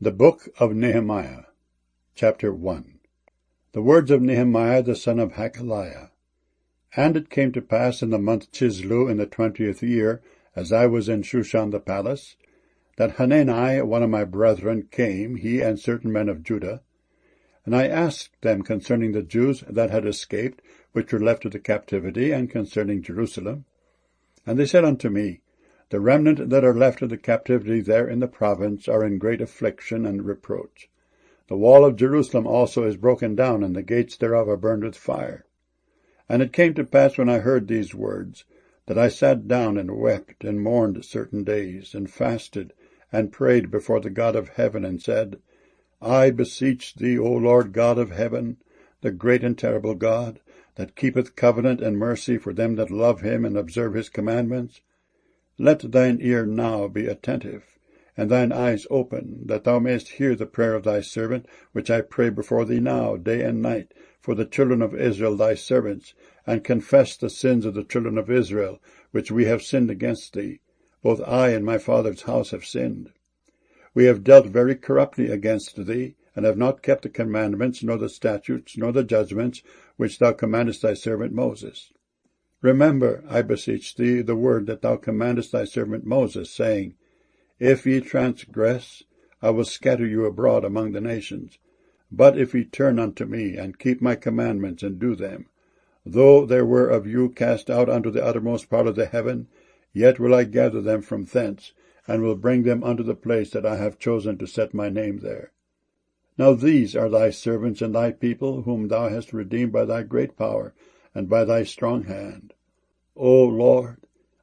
The Book of Nehemiah, Chapter 1. The words of Nehemiah the son of Hakaliah. And it came to pass in the month Chislu in the 20th year, as I was in Shushan the palace, that Hanani, one of my brethren, came, he and certain men of Judah. And I asked them concerning the Jews that had escaped, which were left of the captivity, and concerning Jerusalem. And they said unto me, The remnant that are left of the captivity there in the province are in great affliction and reproach. The wall of Jerusalem also is broken down, and the gates thereof are burned with fire. And it came to pass, when I heard these words, that I sat down and wept and mourned certain days, and fasted and prayed before the God of heaven, and said, I beseech thee, O Lord God of heaven, the great and terrible God, that keepeth covenant and mercy for them that love him and observe his commandments, let thine ear now be attentive, and thine eyes open, that thou mayest hear the prayer of thy servant, which I pray before thee now, day and night, for the children of Israel thy servants, and confess the sins of the children of Israel, which we have sinned against thee. Both I and my father's house have sinned. We have dealt very corruptly against thee, and have not kept the commandments, nor the statutes, nor the judgments, which thou commandest thy servant Moses. Remember, I beseech thee, the word that thou commandest thy servant Moses, saying, If ye transgress, I will scatter you abroad among the nations. But if ye turn unto me, and keep my commandments, and do them, though there were of you cast out unto the uttermost part of the heaven, yet will I gather them from thence, and will bring them unto the place that I have chosen to set my name there. Now these are thy servants and thy people, whom thou hast redeemed by thy great power, and by thy strong hand. O Lord,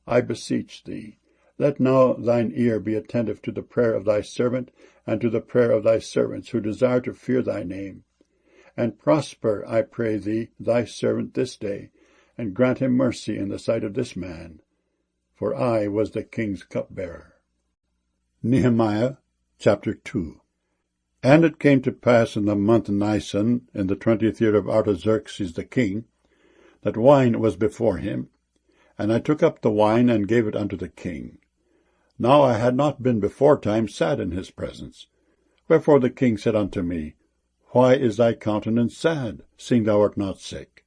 I beseech thee, let now thine ear be attentive to the prayer of thy servant, and to the prayer of thy servants who desire to fear thy name. And prosper, I pray thee, thy servant this day, and grant him mercy in the sight of this man. For I was the king's cupbearer. Nehemiah chapter 2. And it came to pass in the month Nisan, in the 20th year of Artaxerxes the king, that wine was before him, and I took up the wine and gave it unto the king. Now I had not been beforetime sad in his presence. Wherefore the king said unto me, Why is thy countenance sad, seeing thou art not sick?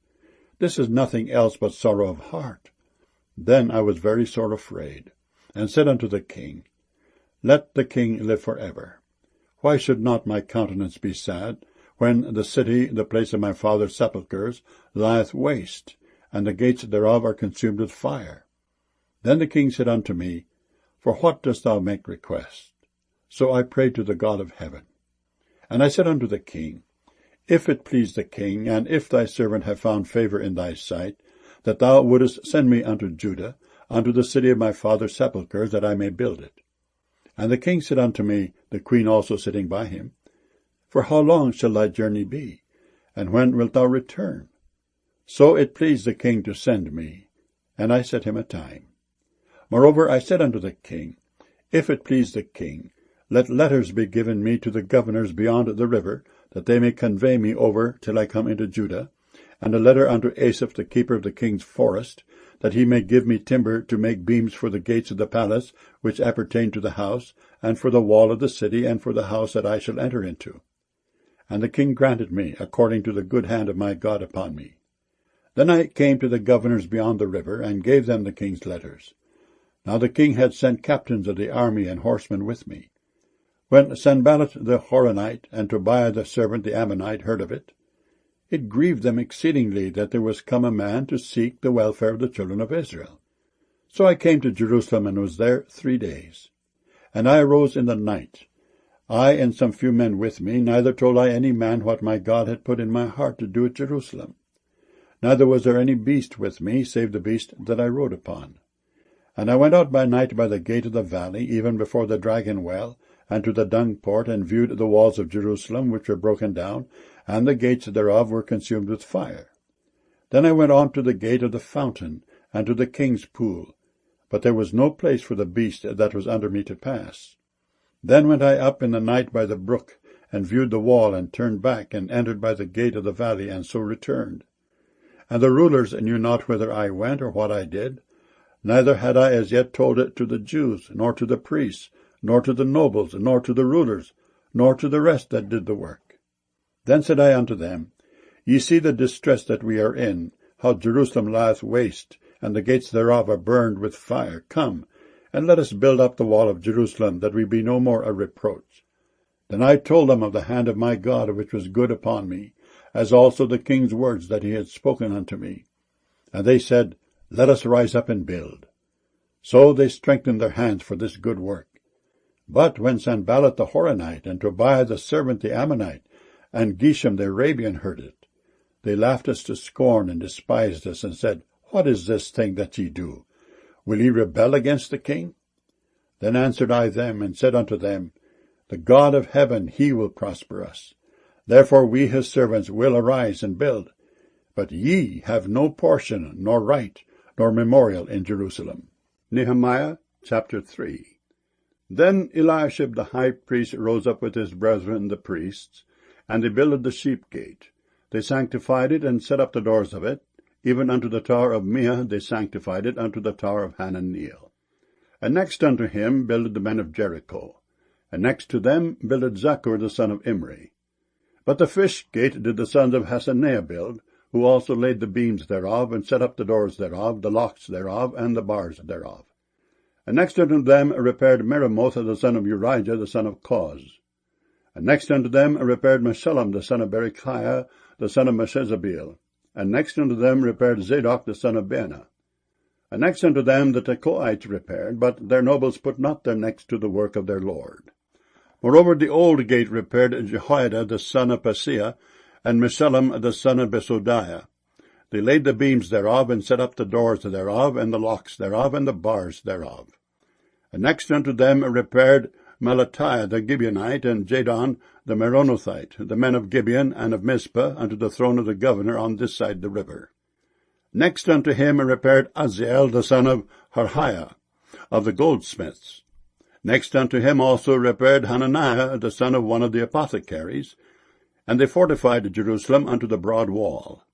This is nothing else but sorrow of heart. Then I was very sore afraid, and said unto the king, Let the king live for ever. Why should not my countenance be sad, when the city, the place of my father's sepulchres, lieth waste, and the gates thereof are consumed with fire? Then the king said unto me, For what dost thou make request? So I prayed to the God of heaven. And I said unto the king, If it please the king, and if thy servant have found favor in thy sight, that thou wouldest send me unto Judah, unto the city of my father's sepulchres, that I may build it. And the king said unto me, the queen also sitting by him, For how long shall thy journey be? And when wilt thou return? So it pleased the king to send me, and I set him a time. Moreover I said unto the king, If it please the king, let letters be given me to the governors beyond the river, that they may convey me over till I come into Judah, and a letter unto Asaph the keeper of the king's forest, that he may give me timber to make beams for the gates of the palace, which appertain to the house, and for the wall of the city, and for the house that I shall enter into. And the king granted me, according to the good hand of my God upon me. Then I came to the governors beyond the river, and gave them the king's letters. Now the king had sent captains of the army and horsemen with me. When Sanballat the Horonite, and Tobiah the servant the Ammonite, heard of it, it grieved them exceedingly that there was come a man to seek the welfare of the children of Israel. So I came to Jerusalem, and was there 3 days. And I arose in the night, I and some few men with me, neither told I any man what my God had put in my heart to do at Jerusalem. Neither was there any beast with me, save the beast that I rode upon. And I went out by night by the gate of the valley, even before the dragon well, and to the dung port, and viewed the walls of Jerusalem, which were broken down, and the gates thereof were consumed with fire. Then I went on to the gate of the fountain, and to the king's pool, but there was no place for the beast that was under me to pass. Then went I up in the night by the brook, and viewed the wall, and turned back, and entered by the gate of the valley, and so returned. And the rulers knew not whither I went, or what I did. Neither had I as yet told it to the Jews, nor to the priests, nor to the nobles, nor to the rulers, nor to the rest that did the work. Then said I unto them, Ye see the distress that we are in, how Jerusalem lieth waste, and the gates thereof are burned with fire. Come, and let us build up the wall of Jerusalem, that we be no more a reproach. Then I told them of the hand of my God, which was good upon me, as also the king's words that he had spoken unto me. And they said, Let us rise up and build. So they strengthened their hands for this good work. But when Sanballat the Horonite, and Tobiah the servant the Ammonite, and Geshem the Arabian heard it, they laughed us to scorn, and despised us, and said, What is this thing that ye do? Will ye rebel against the king? Then answered I them, and said unto them, The God of heaven, he will prosper us. Therefore we his servants will arise and build. But ye have no portion, nor right, nor memorial in Jerusalem. Nehemiah chapter 3. Then Eliashib the high priest rose up with his brethren the priests, and they builded the sheep gate. They sanctified it, and set up the doors of it. Even unto the tower of Meah they sanctified it, unto the tower of Hananeel. And next unto him builded the men of Jericho. And next to them builded Zaccur the son of Imri. But the fish gate did the sons of Hassenaah build, who also laid the beams thereof, and set up the doors thereof, the locks thereof, and the bars thereof. And next unto them repaired Meremoth the son of Urijah the son of Koz. And next unto them repaired Meshullam the son of Berechiah the son of Meshezabeel. And next unto them repaired Zadok the son of Baana. And next unto them the Tekoites repaired, but their nobles put not their necks to the work of their lord. Moreover the old gate repaired Jehoiada the son of Paseah, and Meshullam the son of Besodiah. They laid the beams thereof, and set up the doors thereof, and the locks thereof, and the bars thereof. And next unto them repaired Melatiah the Gibeonite, and Jadon the Meronothite, the men of Gibeon and of Mizpah, unto the throne of the governor on this side the river. Next unto him repaired Aziel the son of Harhiah, of the goldsmiths. Next unto him also repaired Hananiah the son of one of the apothecaries, and they fortified Jerusalem unto the broad wall.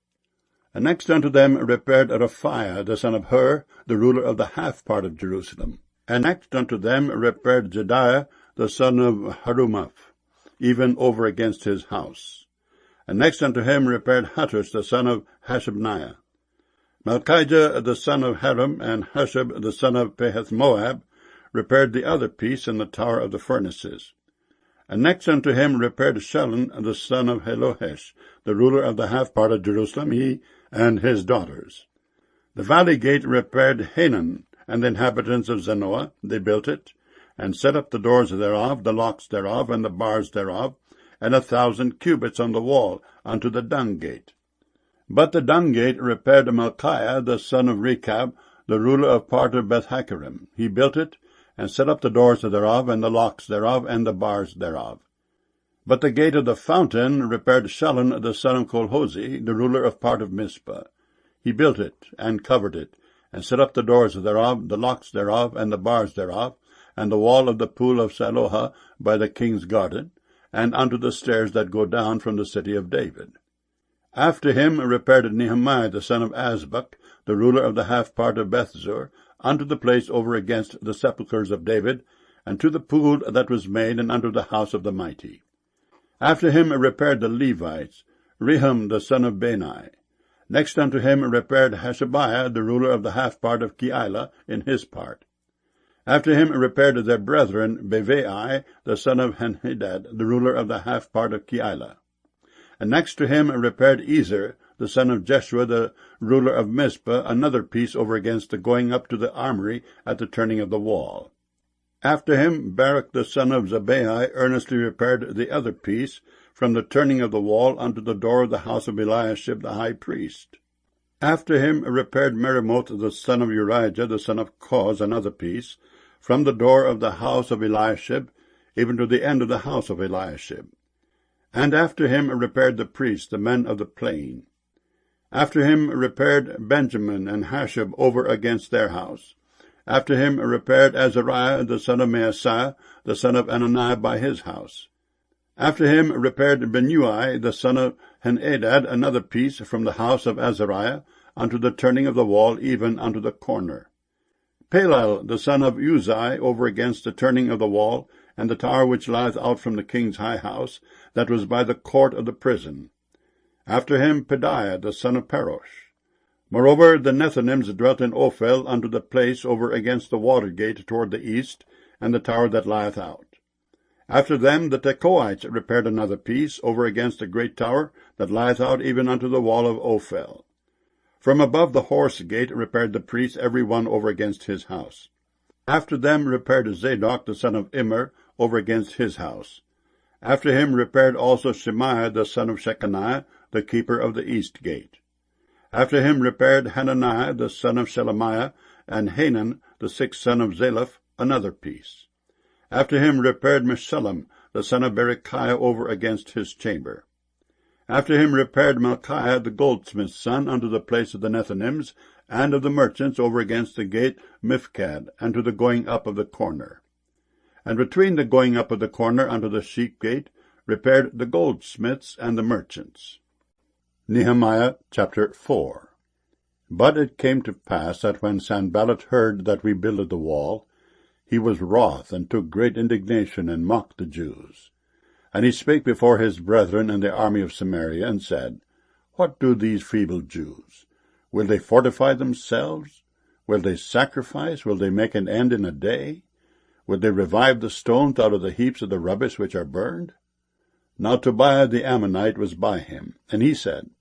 And next unto them repaired Raphiah the son of Hur, the ruler of the half part of Jerusalem. And next unto them repaired Jediah the son of Harumaph, even over against his house. And next unto him repaired Hattush the son of Hashabniah. Malchijah the son of Haram, and Hushab the son of Pahath-Moab, repaired the other piece in the tower of the furnaces. And next unto him repaired Shallun the son of Helohesh, the ruler of the half part of Jerusalem, he and his daughters. The valley gate repaired Hanan, and the inhabitants of Zanoah. They built it, and set up the doors thereof, the locks thereof, and the bars thereof, and 1,000 cubits on the wall, unto the dung gate. But the dung gate repaired Malchiah the son of Rechab, the ruler of part of Beth-Hakerem. He built it, and set up the doors thereof, and the locks thereof, and the bars thereof. But the gate of the fountain repaired Shallun the son of Colhozi, the ruler of part of Mizpah. He built it, and covered it, and set up the doors thereof, the locks thereof, and the bars thereof, and the wall of the pool of Siloah by the king's garden, and unto the stairs that go down from the city of David. After him repaired Nehemiah the son of Azbuk, the ruler of the half part of Bethzur, unto the place over against the sepulchres of David, and to the pool that was made, and unto the house of the mighty. After him repaired the Levites, Rehum the son of Bani. Next unto him repaired Hashabiah, the ruler of the half part of Keilah, in his part. After him repaired their brethren Bevai, the son of Henhedad, the ruler of the half part of Keilah. And next to him repaired Ezer, the son of Jeshua, the ruler of Mizpah, another piece over against the going up to the armory at the turning of the wall. After him Baruch the son of Zabbai earnestly repaired the other piece, from the turning of the wall unto the door of the house of Eliashib the high priest. After him repaired Meremoth the son of Urijah, the son of Koz, another piece, from the door of the house of Eliashib, even to the end of the house of Eliashib. And after him repaired the priests, the men of the plain. After him repaired Benjamin and Hashab over against their house. After him repaired Azariah the son of Maaseiah, the son of Ananiah by his house. After him repaired Benui the son of Henadad another piece from the house of Azariah unto the turning of the wall, even unto the corner. Palal the son of Uzai over against the turning of the wall, and the tower which lieth out from the king's high house, that was by the court of the prison. After him Pedaiah the son of Parosh. Moreover, the Nethinims dwelt in Ophel unto the place over against the water gate toward the east, and the tower that lieth out. After them the Tekoites repaired another piece over against the great tower that lieth out even unto the wall of Ophel. From above the horse gate repaired the priests every one over against his house. After them repaired Zadok the son of Immer over against his house. After him repaired also Shemaiah the son of Shechaniah, the keeper of the east gate. After him repaired Hananiah the son of Shelemiah, and Hanan the sixth son of Zalaph, another piece. After him repaired Meshullam the son of Berechiah over against his chamber. After him repaired Malchiah the goldsmith's son unto the place of the Nethinims, and of the merchants over against the gate Mifkad, and to the going up of the corner. And between the going up of the corner unto the sheep gate repaired the goldsmiths and the merchants. Nehemiah chapter 4. But it came to pass that when Sanballat heard that we builded the wall, he was wroth, and took great indignation, and mocked the Jews. And he spake before his brethren in the army of Samaria, and said, What do these feeble Jews? Will they fortify themselves? Will they sacrifice? Will they make an end in a day? Will they revive the stones out of the heaps of the rubbish which are burned? Now Tobiah the Ammonite was by him, and he said,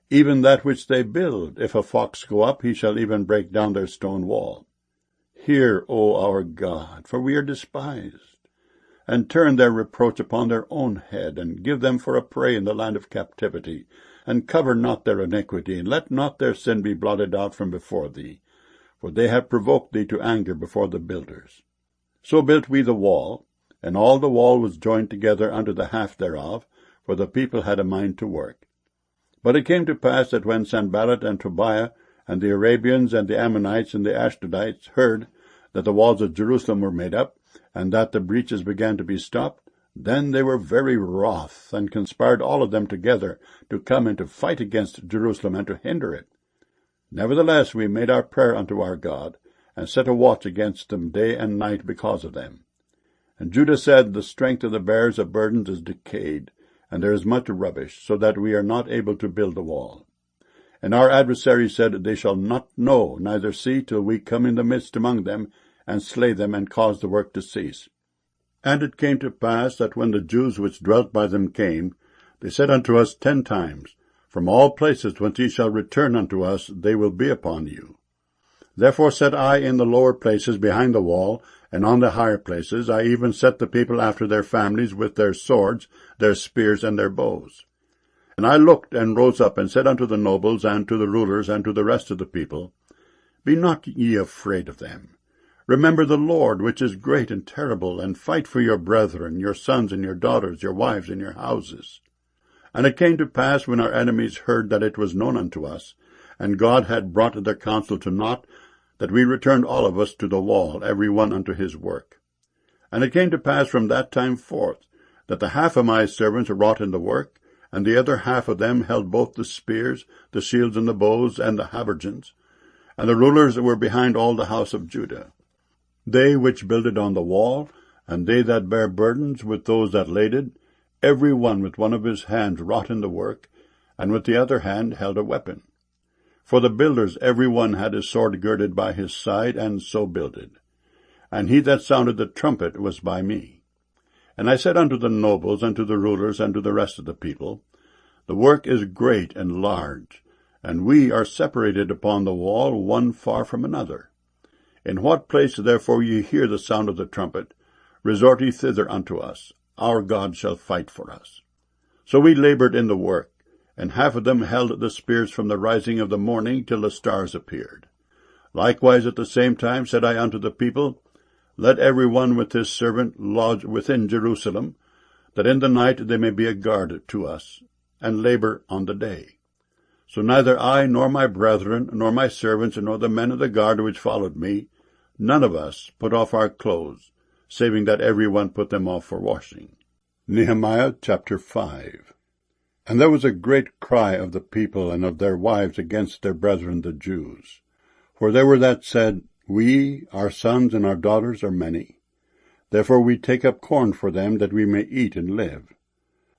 Even that which they build, if a fox go up, he shall even break down their stone wall. Hear, O our God, for we are despised, and turn their reproach upon their own head, and give them for a prey in the land of captivity, and cover not their iniquity, and let not their sin be blotted out from before thee, for they have provoked thee to anger before the builders. So built we the wall, and all the wall was joined together unto the half thereof, for the people had a mind to work. But it came to pass that when Sanballat and Tobiah and the Arabians and the Ammonites and the Ashdodites heard that the walls of Jerusalem were made up, and that the breaches began to be stopped, then they were very wroth, and conspired all of them together to come and to fight against Jerusalem and to hinder it. Nevertheless we made our prayer unto our God, and set a watch against them day and night because of them. And Judah said, The strength of the bearers of burdens is decayed, and there is much rubbish, so that we are not able to build the wall. And our adversaries said, They shall not know, neither see, till we come in the midst among them, and slay them, and cause the work to cease. And it came to pass that when the Jews which dwelt by them came, they said unto us 10 times, From all places whence ye shall return unto us, they will be upon you. Therefore set I in the lower places behind the wall, and on the higher places I even set the people after their families with their swords, their spears, and their bows. And I looked and rose up, and said unto the nobles, and to the rulers, and to the rest of the people, Be not ye afraid of them. Remember the Lord, which is great and terrible, and fight for your brethren, your sons and your daughters, your wives and your houses. And it came to pass, when our enemies heard that it was known unto us, and God had brought their counsel to naught, that we returned all of us to the wall, every one unto his work. And it came to pass from that time forth, that the half of my servants wrought in the work, and the other half of them held both the spears, the shields, and the bows, and the habergeons. And the rulers were behind all the house of Judah. They which builded on the wall, and they that bare burdens with those that laded, every one with one of his hands wrought in the work, and with the other hand held a weapon. For the builders every one had his sword girded by his side, and so builded. And he that sounded the trumpet was by me. And I said unto the nobles, and to the rulers, and to the rest of the people, The work is great and large, and we are separated upon the wall, one far from another. In what place therefore ye hear the sound of the trumpet, resort ye thither unto us. Our God shall fight for us. So we labored in the work, and half of them held the spears from the rising of the morning till the stars appeared. Likewise at the same time said I unto the people, Let every one with his servant lodge within Jerusalem, that in the night they may be a guard to us, and labor on the day. So neither I, nor my brethren, nor my servants, nor the men of the guard which followed me, none of us put off our clothes, saving that every one put them off for washing. Nehemiah chapter 5. And there was a great cry of the people and of their wives against their brethren the Jews. For there were that said, We, our sons and our daughters, are many. Therefore we take up corn for them, that we may eat and live.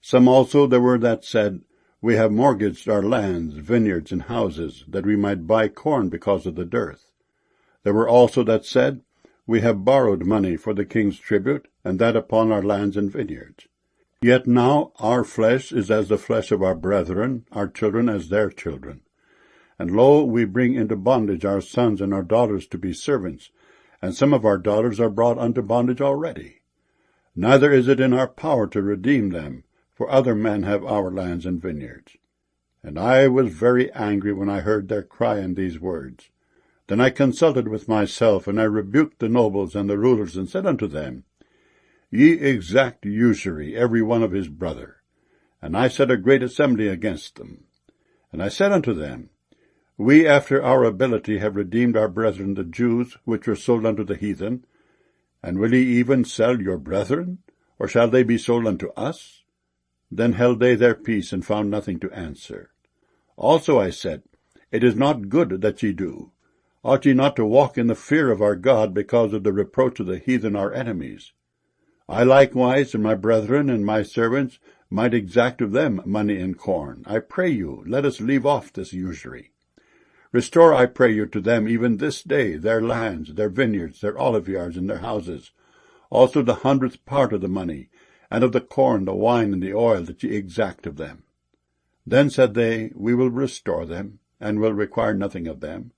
Some also there were that said, We have mortgaged our lands, vineyards, and houses, that we might buy corn because of the dearth. There were also that said, We have borrowed money for the king's tribute, and that upon our lands and vineyards. Yet now our flesh is as the flesh of our brethren, our children as their children. And lo, we bring into bondage our sons and our daughters to be servants, and some of our daughters are brought unto bondage already. Neither is it in our power to redeem them, for other men have our lands and vineyards. And I was very angry when I heard their cry in these words. Then I consulted with myself, and I rebuked the nobles and the rulers, and said unto them, Ye exact usury, every one of his brother. And I set a great assembly against them. And I said unto them, We after our ability have redeemed our brethren the Jews, which were sold unto the heathen. And will ye even sell your brethren? Or shall they be sold unto us? Then held they their peace, and found nothing to answer. Also I said, It is not good that ye do. Ought ye not to walk in the fear of our God, because of the reproach of the heathen our enemies? I likewise, and my brethren and my servants, might exact of them money and corn. I pray you, let us leave off this usury. Restore, I pray you, to them even this day their lands, their vineyards, their oliveyards, and their houses, also the 100th part of the money, and of the corn, the wine, and the oil that ye exact of them. Then said they, We will restore them, and will require nothing of them.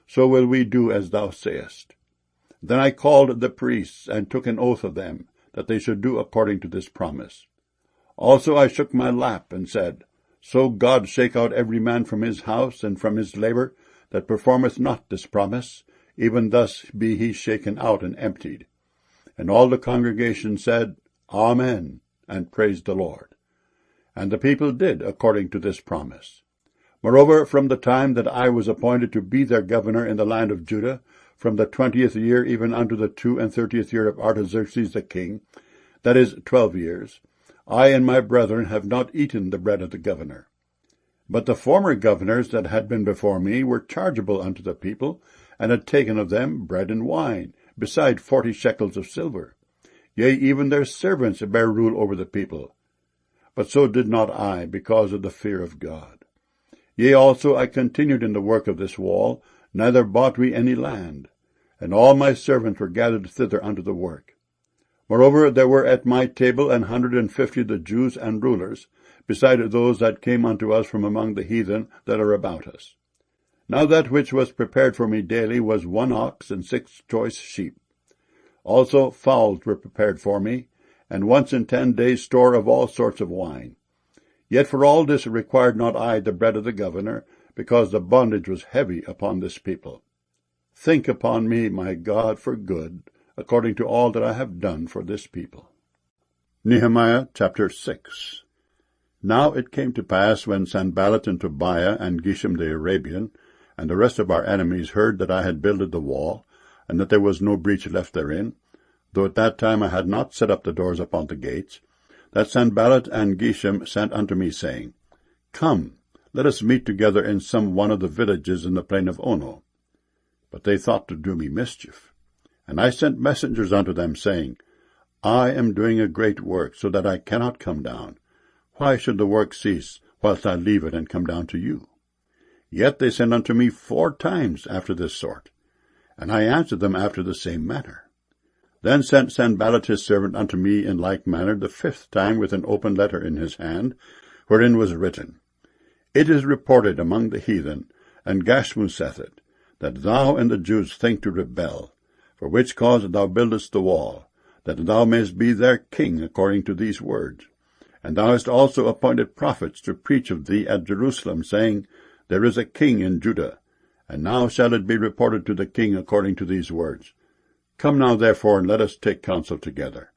So will we do as thou sayest. Then I called the priests, and took an oath of them, that they should do according to this promise. Also I shook my lap, and said, So God shake out every man from his house, and from his labour, that performeth not this promise, even thus be he shaken out and emptied. And all the congregation said, Amen, and praised the Lord. And the people did according to this promise. Moreover, from the time that I was appointed to be their governor in the land of Judah, from the 20th year even unto the 32nd year of Artaxerxes the king, that is 12 years, I and my brethren have not eaten the bread of the governor. But the former governors that had been before me were chargeable unto the people, and had taken of them bread and wine, beside 40 shekels of silver. Yea, even their servants bare rule over the people. But so did not I, because of the fear of God. Yea, also I continued in the work of this wall, neither bought we any land, and all my servants were gathered thither unto the work. Moreover, there were at my table 150 the Jews and rulers, beside those that came unto us from among the heathen that are about us. Now that which was prepared for me daily was 1 ox and 6 choice sheep. Also fowls were prepared for me, and once in 10 days store of all sorts of wine. Yet for all this required not I the bread of the governor, because the bondage was heavy upon this people. Think upon me, my God, for good, according to all that I have done for this people. Nehemiah chapter 6. Now it came to pass, when Sanballat and Tobiah and Geshem the Arabian, and the rest of our enemies heard that I had builded the wall, and that there was no breach left therein, though at that time I had not set up the doors upon the gates, that Sanballat and Geshem sent unto me, saying, Come, let us meet together in some one of the villages in the plain of Ono. But they thought to do me mischief. And I sent messengers unto them, saying, I am doing a great work, so that I cannot come down. Why should the work cease, whilst I leave it and come down to you? Yet they sent unto me 4 times after this sort, and I answered them after the same manner. Then sent Sanballat his servant unto me in like manner the 5th time with an open letter in his hand, wherein was written, It is reported among the heathen, and Gashmu saith it, that thou and the Jews think to rebel, for which cause thou buildest the wall, that thou mayest be their king according to these words. And thou hast also appointed prophets to preach of thee at Jerusalem, saying, There is a king in Judah, and now shall it be reported to the king according to these words. Come now, therefore, and let us take counsel together.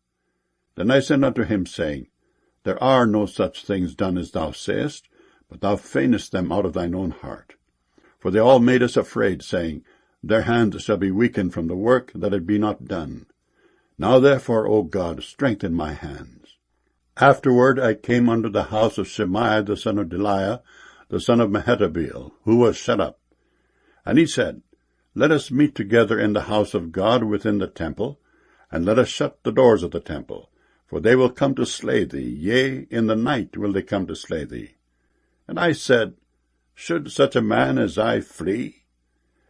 Then I sent unto him, saying, There are no such things done as thou sayest, but thou feignest them out of thine own heart. For they all made us afraid, saying, Their hands shall be weakened from the work, that it be not done. Now therefore, O God, strengthen my hands. Afterward I came unto the house of Shemaiah the son of Delaiah, the son of Mehetabeel, who was shut up. And he said, Let us meet together in the house of God within the temple, and let us shut the doors of the temple, for they will come to slay thee, yea, in the night will they come to slay thee. And I said, Should such a man as I flee?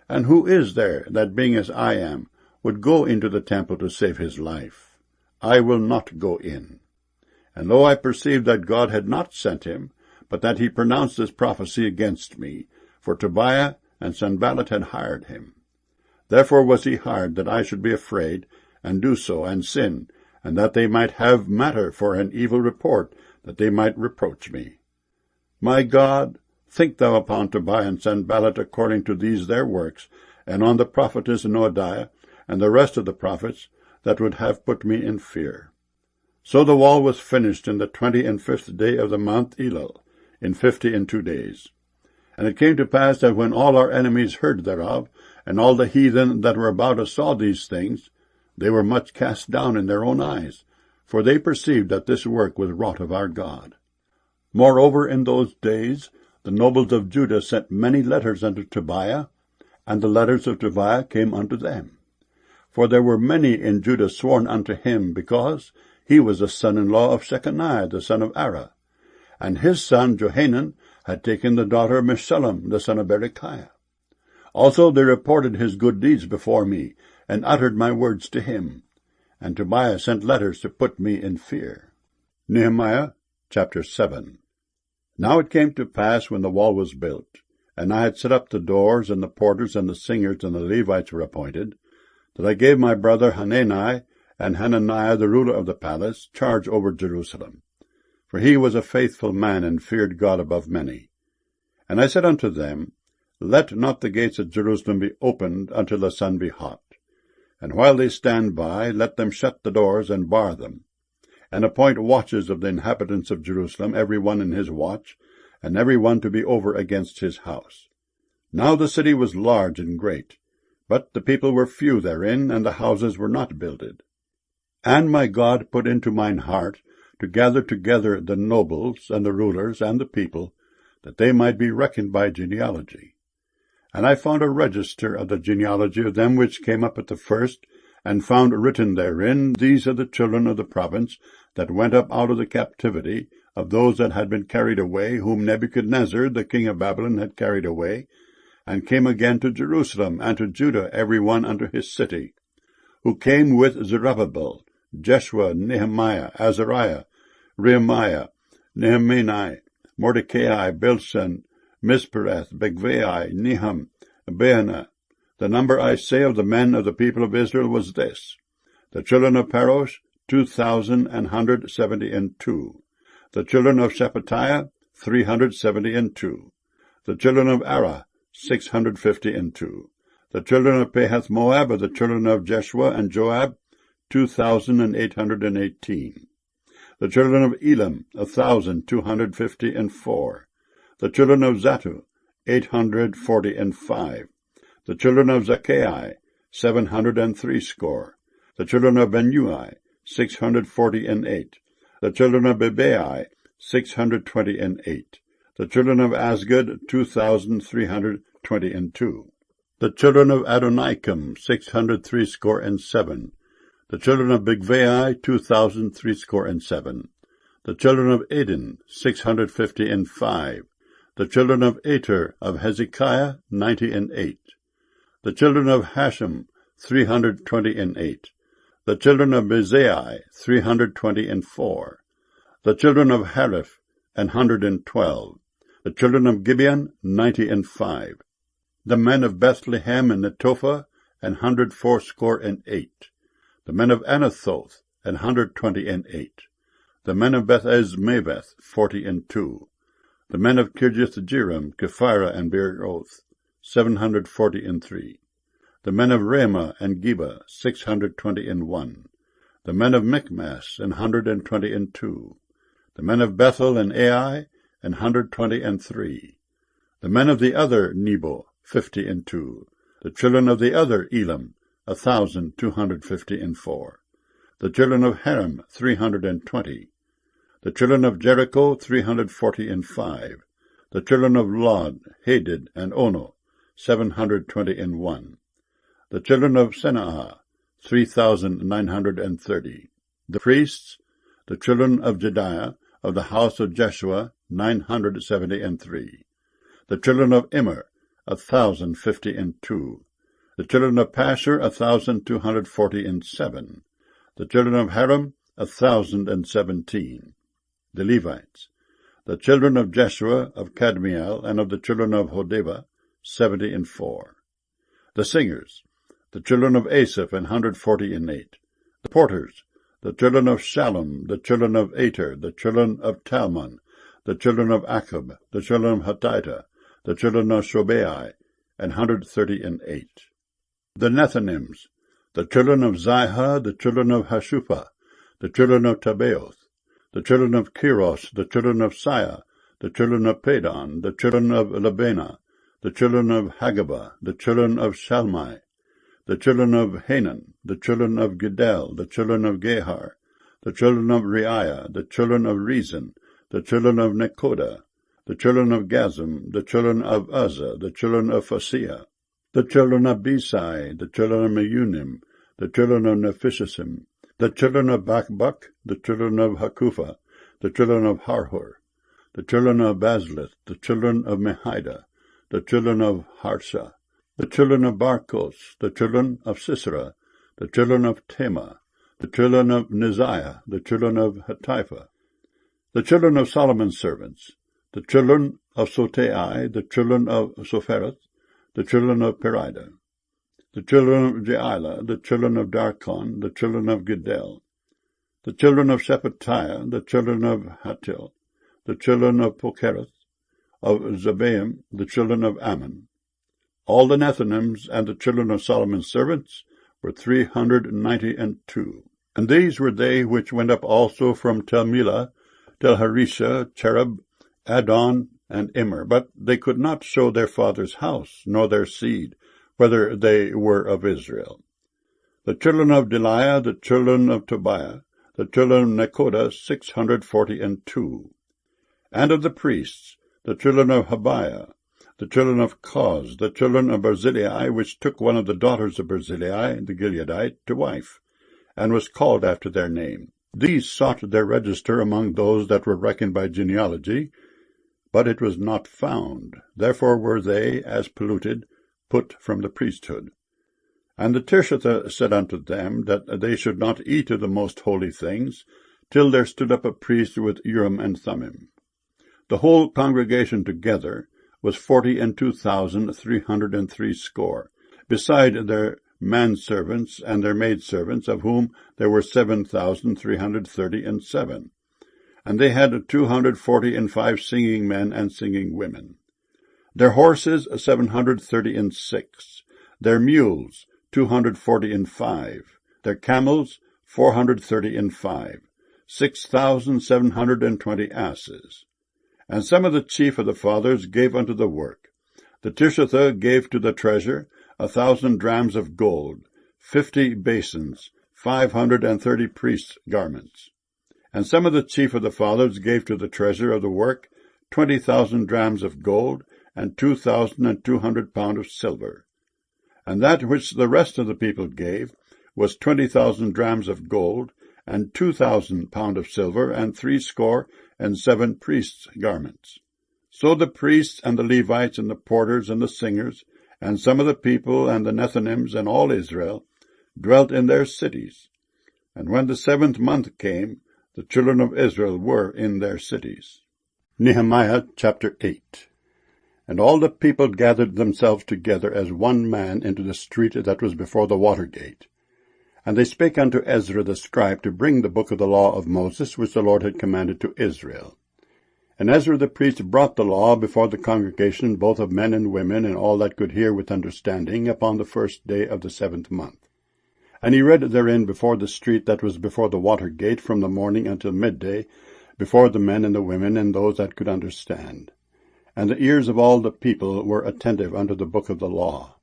And who is there that, being as I am, would go into the temple to save his life? I will not go in. And lo, I perceived that God had not sent him, but that he pronounced this prophecy against me, for Tobiah and Sanballat had hired him. Therefore was he hired, that I should be afraid, and do so, and sin, and that they might have matter for an evil report, that they might reproach me. My God, think thou upon Tobiah and Sanballat according to these their works, and on the prophetess Noadiah, and the rest of the prophets, that would have put me in fear. So the wall was finished in the 25th day of the month Elul, in 52 days. And it came to pass that when all our enemies heard thereof, and all the heathen that were about us saw these things, they were much cast down in their own eyes, for they perceived that this work was wrought of our God. Moreover, in those days the nobles of Judah sent many letters unto Tobiah, and the letters of Tobiah came unto them. For there were many in Judah sworn unto him, because he was a son-in-law of Shechaniah the son of Ara, and his son Johanan had taken the daughter of Meshullam the son of Berechiah. Also they reported his good deeds before me, and uttered my words to him. And Tobiah sent letters to put me in fear. Nehemiah chapter 7. Now it came to pass, when the wall was built, and I had set up the doors, and the porters, and the singers, and the Levites were appointed, that I gave my brother Hanani and Hananiah the ruler of the palace charge over Jerusalem. For he was a faithful man, and feared God above many. And I said unto them, Let not the gates of Jerusalem be opened until the sun be hot. And while they stand by, let them shut the doors and bar them. And appoint watches of the inhabitants of Jerusalem, every one in his watch, and every one to be over against his house. Now the city was large and great, but the people were few therein, and the houses were not builded. And my God put into mine heart to gather together the nobles, and the rulers, and the people, that they might be reckoned by genealogy. And I found a register of the genealogy of them which came up at the first, and found written therein, These are the children of the province that went up out of the captivity, of those that had been carried away, whom Nebuchadnezzar the king of Babylon had carried away, and came again to Jerusalem, and to Judah every one unto his city, who came with Zerubbabel, Jeshua, Nehemiah, Azariah, Rehemiah, Nehemiah, Mordecai, Bilshan, Mispereth, Bigvai, Nehum, Baanah. The number, I say, of the men of the people of Israel was this: the children of Parosh, 2,172. The children of Shephatiah, 372. The children of Ara, 652. The children of Pahath Moab, of the children of Jeshua and Joab, 2,818. The children of Elam, 1,254. The children of Zattu, 845. The children of Zaccai, 760. The children of Benui, 648. The children of Bebai, 628. The children of Asgad, 2,322. The children of Adonikam, 667. The children of Bigvai, 2,307. The children of Adin, 655. The children of Ater of Hezekiah, 98. The children of Hashem, 328. The children of Bezai, 324. The children of Hariph, 112. The children of Gibeon, 95. The men of Bethlehem and Netophah, 168. The men of Anathoth, 128. The men of Beth-Ezmaveth, 42. The men of Kirjath-Jearim, Kephirah, and Beeroth, 743. The men of Ramah and Geba, 621. The men of Michmash, 122. The men of Bethel and Ai, 123. The men of the other Nebo, 52. The children of the other Elam, 1,254. The children of Haram, 320. The children of Jericho, 345. The children of Lod, Hadid, and Ono, 721. The children of Senaah, 3,930. The priests, the children of Jediah, of the house of Jeshua, 973. The children of Immer, 1,052. The children of Pashur, 1,247. The children of Haram, 1,017. The Levites, the children of Jeshua, of Kadmiel, and of the children of Hodeba, 74. The singers, the children of Asaph, 148. The porters, the children of Shallum, the children of Ater, the children of Talmon, the children of Akub, the children of Hatita, the children of Shobai, 138. The Nethinims, the children of Zihah, the children of Hashupha, the children of Tabaoth, the children of Kiros, the children of Siah, the children of Padon, the children of Labana, the children of Hagabah, the children of Shalmai, the children of Hanan, the children of Gidel, the children of Gehar, the children of Reiah, the children of Rezin, the children of Nekoda, the children of Gazam, the children of Uzzah, the children of Phasiah, the children of Besai, the children of Meunim, the children of Nephishisim, the children of Bakbuk, the children of Hakupha, the children of Harhur, the children of Bazlith, the children of Mehida, the children of Harsha, the children of Barkos, the children of Sisera, the children of Tema, the children of Neziah, the children of Hatipha, the children of Solomon's servants, the children of Sotai, the children of Sophereth, the children of Perida, the children of Jeilah, the children of Darkon, the children of Gidel, the children of Shephatiah, the children of Hatil, the children of Pokereth, of Zebaim, the children of Ammon. All the Nethinims and the children of Solomon's servants were 392. And these were they which went up also from Telmillah, Telharisha, Cherub, Adon, and Immer, but they could not show their father's house, nor their seed, whether they were of Israel. The children of Deliah, the children of Tobiah, the children of Nekoda, 642. And of the priests, the children of Habiah, the children of Koz, the children of Barzillai, which took one of the daughters of Barzillai, the Gileadite, to wife, and was called after their name. These sought their register among those that were reckoned by genealogy, but it was not found. Therefore were they, as polluted, put from the priesthood. And the Tirshatha said unto them, that they should not eat of the most holy things, till there stood up a priest with Urim and Thummim. The whole congregation together was 42,303, beside their manservants and their maidservants, of whom there were 7,337. And they had 245 singing men and singing women. Their horses 736, their mules 245, their camels 435, 6,720 asses. And some of the chief of the fathers gave unto the work. The Tirshatha gave to the treasure 1,000 drams of gold, 50 basins, 530 priests' garments. And some of the chief of the fathers gave to the treasure of the work 20,000 drams of gold, and 2,200 pounds of silver. And that which the rest of the people gave was 20,000 drams of gold, and 2,000 pounds of silver, and 67 priests' garments. So the priests and the Levites and the porters and the singers, and some of the people and the Nethinims and all Israel, dwelt in their cities. And when the 7th month came, the children of Israel were in their cities. Nehemiah chapter 8. And all the people gathered themselves together as one man into the street that was before the water gate. And they spake unto Ezra the scribe to bring the book of the law of Moses, which the Lord had commanded to Israel. And Ezra the priest brought the law before the congregation, both of men and women, and all that could hear with understanding, upon the 1st day of the 7th month. And he read therein before the street that was before the water gate, from the morning until midday, before the men and the women, and those that could understand. And the ears of all the people were attentive unto the book of the law.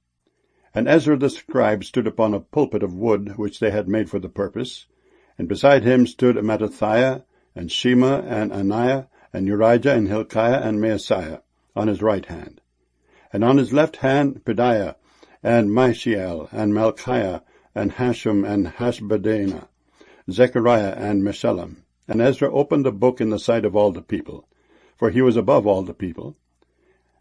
And Ezra the scribe stood upon a pulpit of wood, which they had made for the purpose, and beside him stood Mattithiah, and Shema, and Ananiah, and Urijah, and Hilkiah, and Maaseiah, on his right hand. And on his left hand Pedaiah, and Mishael, and Malchiah, and Hashum, and Hashbaddanah, Zechariah, and Meshullam. And Ezra opened the book in the sight of all the people, for he was above all the people.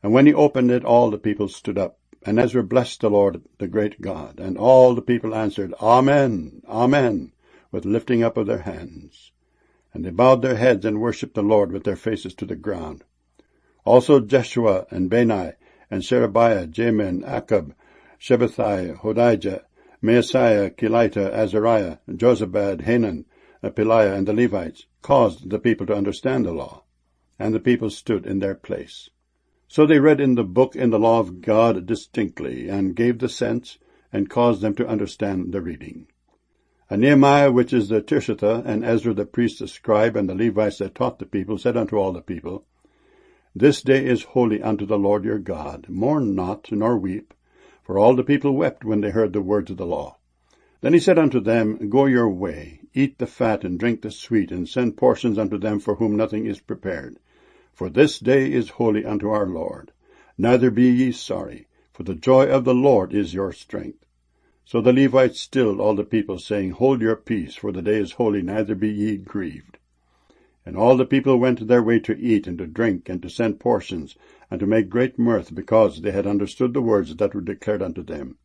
And when he opened it, all the people stood up. And Ezra blessed the Lord, the great God. And all the people answered, Amen, Amen, with lifting up of their hands. And they bowed their heads and worshipped the Lord with their faces to the ground. Also Jeshua, and Bani, and Sherebiah, Jamin, Akab, Shabbathai, Hodijah, Maaseiah, Kelita, Azariah, Jozabad, Hanan, Peliah, and the Levites caused the people to understand the law. And the people stood in their place. So they read in the book in the law of God distinctly, and gave the sense, and caused them to understand the reading. And Nehemiah, which is the Tishratha, and Ezra the priest, the scribe, and the Levites that taught the people, said unto all the people, This day is holy unto the Lord your God. Mourn not, nor weep. For all the people wept when they heard the words of the law. Then he said unto them, Go your way, eat the fat, and drink the sweet, and send portions unto them for whom nothing is prepared. For this day is holy unto our Lord. Neither be ye sorry, for the joy of the Lord is your strength. So the Levites stilled all the people, saying, Hold your peace, for the day is holy, neither be ye grieved. And all the people went their way to eat and to drink, and to send portions, and to make great mirth, because they had understood the words that were declared unto them.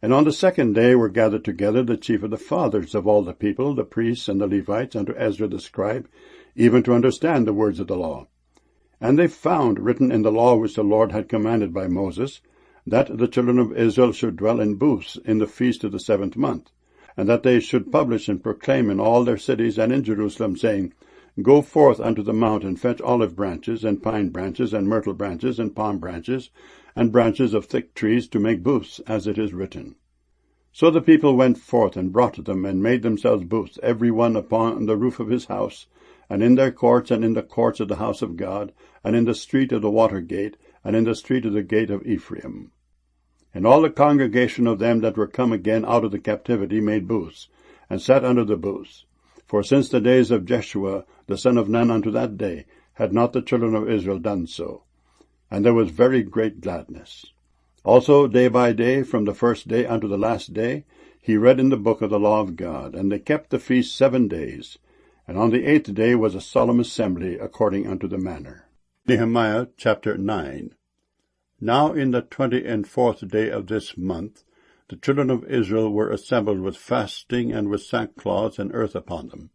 And on the second day were gathered together the chief of the fathers of all the people, the priests and the Levites, unto Ezra the scribe, even to understand the words of the law. And they found written in the law which the Lord had commanded by Moses, that the children of Israel should dwell in booths in the feast of the 7th month, and that they should publish and proclaim in all their cities and in Jerusalem, saying, Go forth unto the mount, and fetch olive branches, and pine branches, and myrtle branches, and palm branches, and branches of thick trees, to make booths, as it is written. So the people went forth, and brought them, and made themselves booths, every one upon the roof of his house, and in their courts, and in the courts of the house of God, and in the street of the water gate, and in the street of the gate of Ephraim. And all the congregation of them that were come again out of the captivity made booths, and sat under the booths. For since the days of Jeshua, the son of Nun, unto that day, had not the children of Israel done so. And there was very great gladness. Also day by day, from the first day unto the last day, he read in the book of the law of God. And they kept the feast 7 days. And on the 8th day was a solemn assembly, according unto the manner. Nehemiah chapter 9. Now in the 24th day of this month, the children of Israel were assembled with fasting and with sackcloth and earth upon them.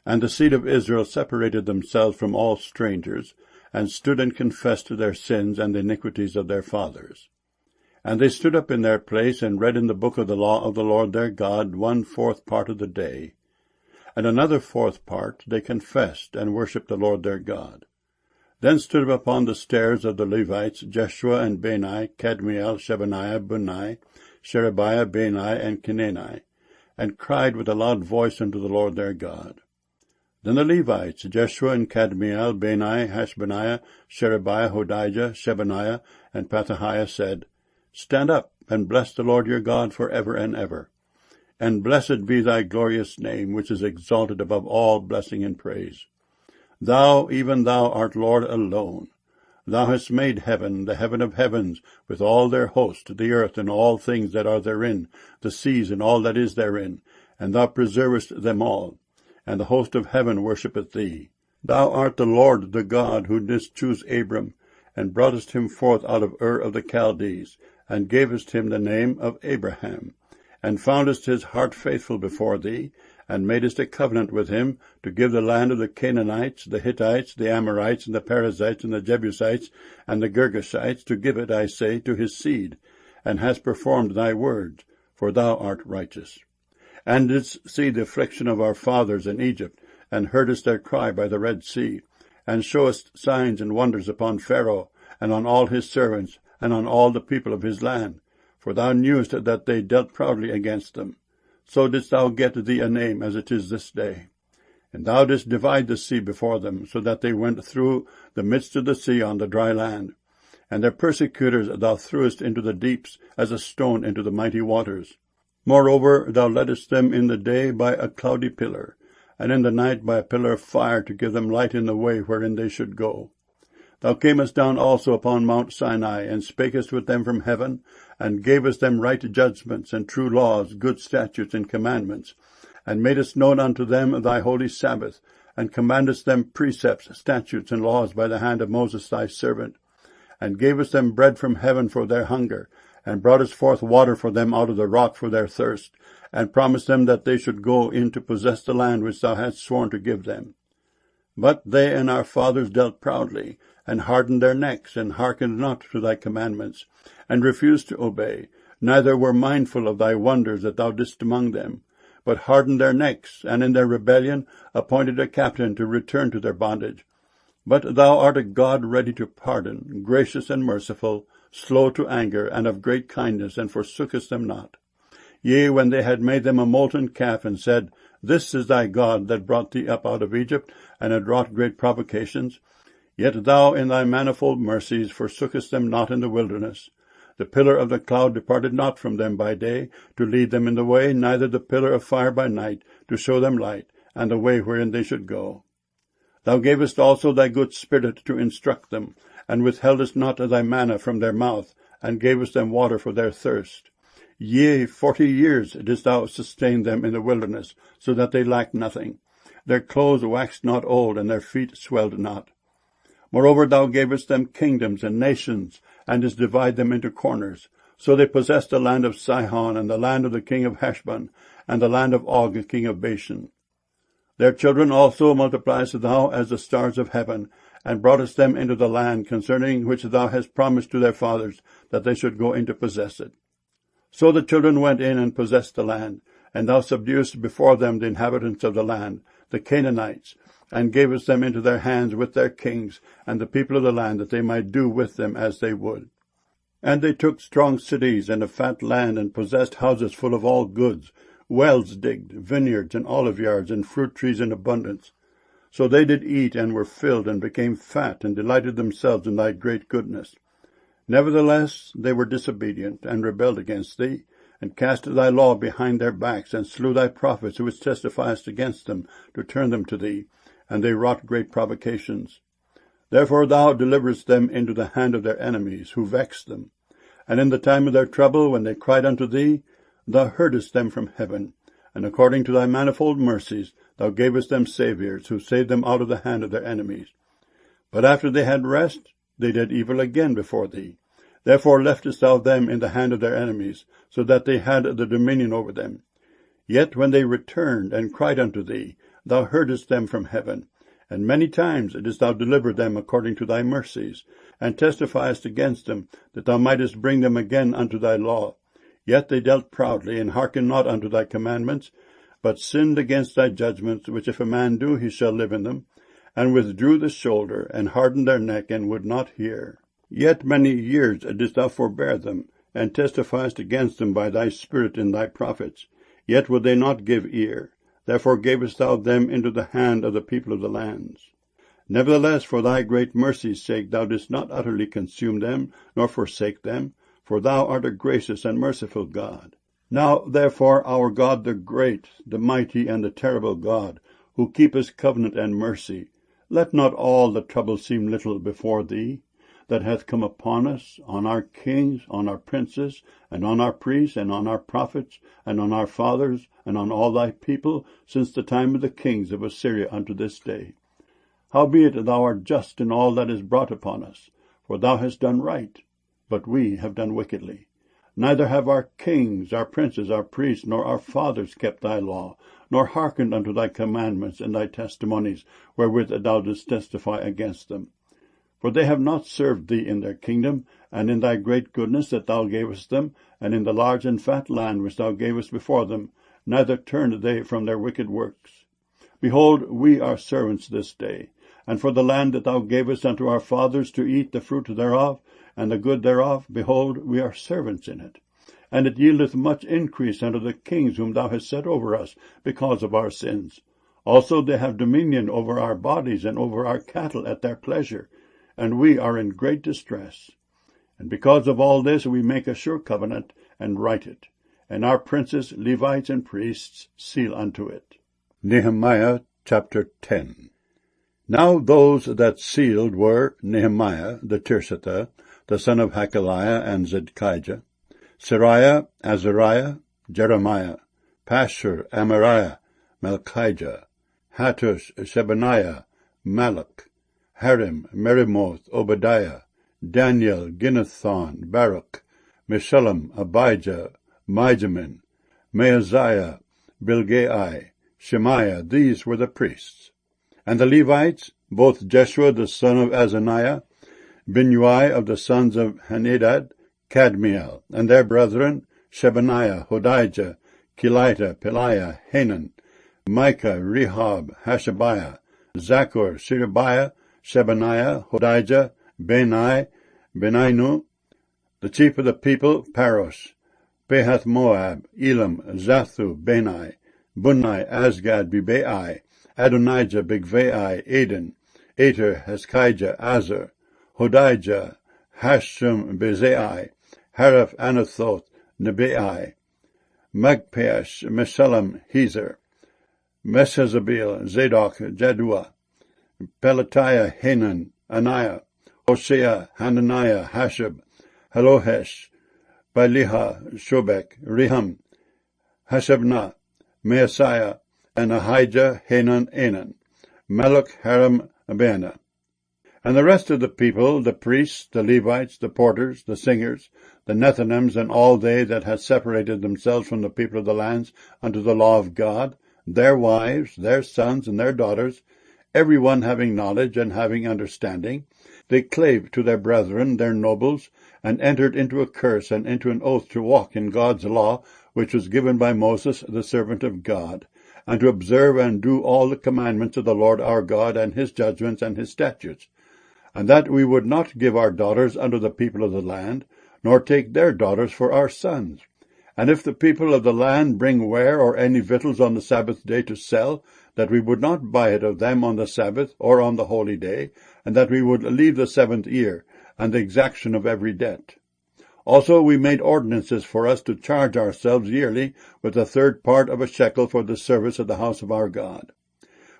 And the seed of Israel separated themselves from all strangers, and stood and confessed their sins and the iniquities of their fathers. And they stood up in their place, and read in the book of the law of the Lord their God 1/4 part of the day. And another 4th part they confessed, and worshipped the Lord their God. Then stood up upon the stairs of the Levites Jeshua and Bani, Kadmiel, Shebaniah, Bunai, Sherebiah, Bani, and Kenani, and cried with a loud voice unto the Lord their God. Then the Levites, Jeshua and Kadmiel, Bani, Hashbaniah, Sherebiah, Hodijah, Shebaniah, and Pethahiah said, Stand up, and bless the Lord your God for ever and ever. And blessed be thy glorious name, which is exalted above all blessing and praise. Thou, even thou, art Lord alone. Thou hast made heaven, the heaven of heavens, with all their host, the earth and all things that are therein, the seas and all that is therein, and thou preservest them all. And the host of heaven worshippeth thee. Thou art the Lord, the God, who didst choose Abram, and broughtest him forth out of Ur of the Chaldees, and gavest him the name of Abraham, and foundest his heart faithful before thee, and madest a covenant with him to give the land of the Canaanites, the Hittites, the Amorites, and the Perizzites, and the Jebusites, and the Girgashites, to give it, I say, to his seed, and hast performed thy words, for thou art righteous. And didst see the affliction of our fathers in Egypt, and heardest their cry by the Red Sea, and showest signs and wonders upon Pharaoh, and on all his servants, and on all the people of his land. For thou knewest that they dealt proudly against them. So didst thou get thee a name, as it is this day. And thou didst divide the sea before them, so that they went through the midst of the sea on the dry land. And their persecutors thou threwest into the deeps, as a stone into the mighty waters. Moreover, thou leddest them in the day by a cloudy pillar, and in the night by a pillar of fire, to give them light in the way wherein they should go. Thou camest down also upon Mount Sinai, and spakest with them from heaven, and gavest them right judgments, and true laws, good statutes, and commandments, and madest known unto them thy holy Sabbath, and commandest them precepts, statutes, and laws by the hand of Moses thy servant, and gavest them bread from heaven for their hunger, and broughtest forth water for them out of the rock for their thirst, and promised them that they should go in to possess the land which thou hadst sworn to give them. But they and our fathers dealt proudly, and hardened their necks, and hearkened not to thy commandments, and refused to obey, neither were mindful of thy wonders that thou didst among them, but hardened their necks, and in their rebellion appointed a captain to return to their bondage. But thou art a God ready to pardon, gracious and merciful, slow to anger, and of great kindness, and forsookest them not. Yea, when they had made them a molten calf, and said, This is thy God that brought thee up out of Egypt, and had wrought great provocations, yet thou in thy manifold mercies forsookest them not in the wilderness. The pillar of the cloud departed not from them by day, to lead them in the way, neither the pillar of fire by night, to show them light, and the way wherein they should go. Thou gavest also thy good Spirit to instruct them, and withheldest not thy manna from their mouth, and gavest them water for their thirst. Yea, 40 years didst thou sustain them in the wilderness, so that they lacked nothing. Their clothes waxed not old, and their feet swelled not. Moreover, thou gavest them kingdoms and nations, and didst divide them into corners. So they possessed the land of Sihon, and the land of the king of Heshbon, and the land of Og, king of Bashan. Their children also multipliedst thou as the stars of heaven, and broughtest them into the land concerning which thou hast promised to their fathers, that they should go in to possess it. So the children went in and possessed the land, and thou subduedst before them the inhabitants of the land, the Canaanites, and gavest them into their hands with their kings, and the people of the land, that they might do with them as they would. And they took strong cities and a fat land, and possessed houses full of all goods, wells digged, vineyards, and olive yards, and fruit trees in abundance. So they did eat, and were filled, and became fat, and delighted themselves in thy great goodness. Nevertheless they were disobedient, and rebelled against thee, and cast thy law behind their backs, and slew thy prophets which testified against them, to turn them to thee, and they wrought great provocations. Therefore thou deliverest them into the hand of their enemies, who vexed them. And in the time of their trouble, when they cried unto thee, thou heardest them from heaven, and according to thy manifold mercies thou gavest them saviours, who saved them out of the hand of their enemies. But after they had rest, they did evil again before thee. Therefore leftest thou them in the hand of their enemies, so that they had the dominion over them. Yet when they returned and cried unto thee, thou heardest them from heaven, and many times didst thou deliver them according to thy mercies, and testifiedst against them, that thou mightest bring them again unto thy law. Yet they dealt proudly, and hearkened not unto thy commandments, but sinned against thy judgments, which if a man do, he shall live in them, and withdrew the shoulder, and hardened their neck, and would not hear. Yet many years didst thou forbear them, and testifiedst against them by thy Spirit in thy prophets. Yet would they not give ear. Therefore gavest thou them into the hand of the people of the lands. Nevertheless, for thy great mercy's sake, thou didst not utterly consume them, nor forsake them, for thou art a gracious and merciful God. Now, therefore, our God, the great, the mighty, and the terrible God, who keepest covenant and mercy, let not all the trouble seem little before thee, that hath come upon us, on our kings, on our princes, and on our priests, and on our prophets, and on our fathers, and on all thy people, since the time of the kings of Assyria unto this day. Howbeit thou art just in all that is brought upon us, for thou hast done right, but we have done wickedly. Neither have our kings, our princes, our priests, nor our fathers kept thy law, nor hearkened unto thy commandments and thy testimonies, wherewith thou didst testify against them. For they have not served thee in their kingdom, and in thy great goodness that thou gavest them, and in the large and fat land which thou gavest before them, neither turned they from their wicked works. Behold, we are servants this day, and for the land that thou gavest unto our fathers to eat the fruit thereof, and the good thereof, behold, we are servants in it. And it yieldeth much increase unto the kings whom thou hast set over us, because of our sins. Also they have dominion over our bodies, and over our cattle at their pleasure, and we are in great distress. And because of all this we make a sure covenant, and write it, and our princes, Levites, and priests seal unto it. Nehemiah chapter 10. Now those that sealed were Nehemiah the Tirsatha, the son of Hakaliah and Zedekiah, Seraiah, Azariah, Jeremiah, Pashur, Amariah, Malchijah, Hattush, Shebaniah, Malach, Harim, Merimoth, Obadiah, Daniel, Ginnethon, Baruch, Meshullam, Abijah, Mijamin, Maaziah, Bilgai, Shemaiah. These were the priests. And the Levites, both Jeshua the son of Azaniah, Binnui of the sons of Henadad, Kadmiel, and their brethren, Shebaniah, Hodijah, Kelita, Peliah, Hanan, Micah, Rehob, Hashabiah, Zachor, Sherebiah, Shebaniah, Hodijah, Beninu, the chief of the people, Parosh, Pahath Moab, Elam, Zathu, Beni, Bunni, Asgad, Bibai, Adonijah, Bigvai, Eden, Ater, Heskijah, Azar, Hodijah, Hashum, Bezai, Haraph, Anathoth, Nebai, Magpeash, Meshullam, Hezer, Meshazabil, Zadok, Jadua, Pelatiah, Hanan, Anaiah, Hosea, Hananiah, Hashab, Halohesh, Bailiha, Shobek, Rehum, Hashabnah, Maaseiah, and Ahijah, Hanan, Anan, Malach, Haram, Abana. And the rest of the people, the priests, the Levites, the porters, the singers, the Nethinims, and all they that had separated themselves from the people of the lands unto the law of God, their wives, their sons, and their daughters, every one having knowledge and having understanding, they clave to their brethren, their nobles, and entered into a curse and into an oath to walk in God's law, which was given by Moses, the servant of God, and to observe and do all the commandments of the Lord our God, and his judgments and his statutes, and that we would not give our daughters unto the people of the land, nor take their daughters for our sons. And if the people of the land bring ware or any victuals on the Sabbath day to sell, that we would not buy it of them on the Sabbath or on the holy day, and that we would leave the 7th year, and the exaction of every debt. Also we made ordinances for us to charge ourselves yearly with a 3rd part of a shekel for the service of the house of our God,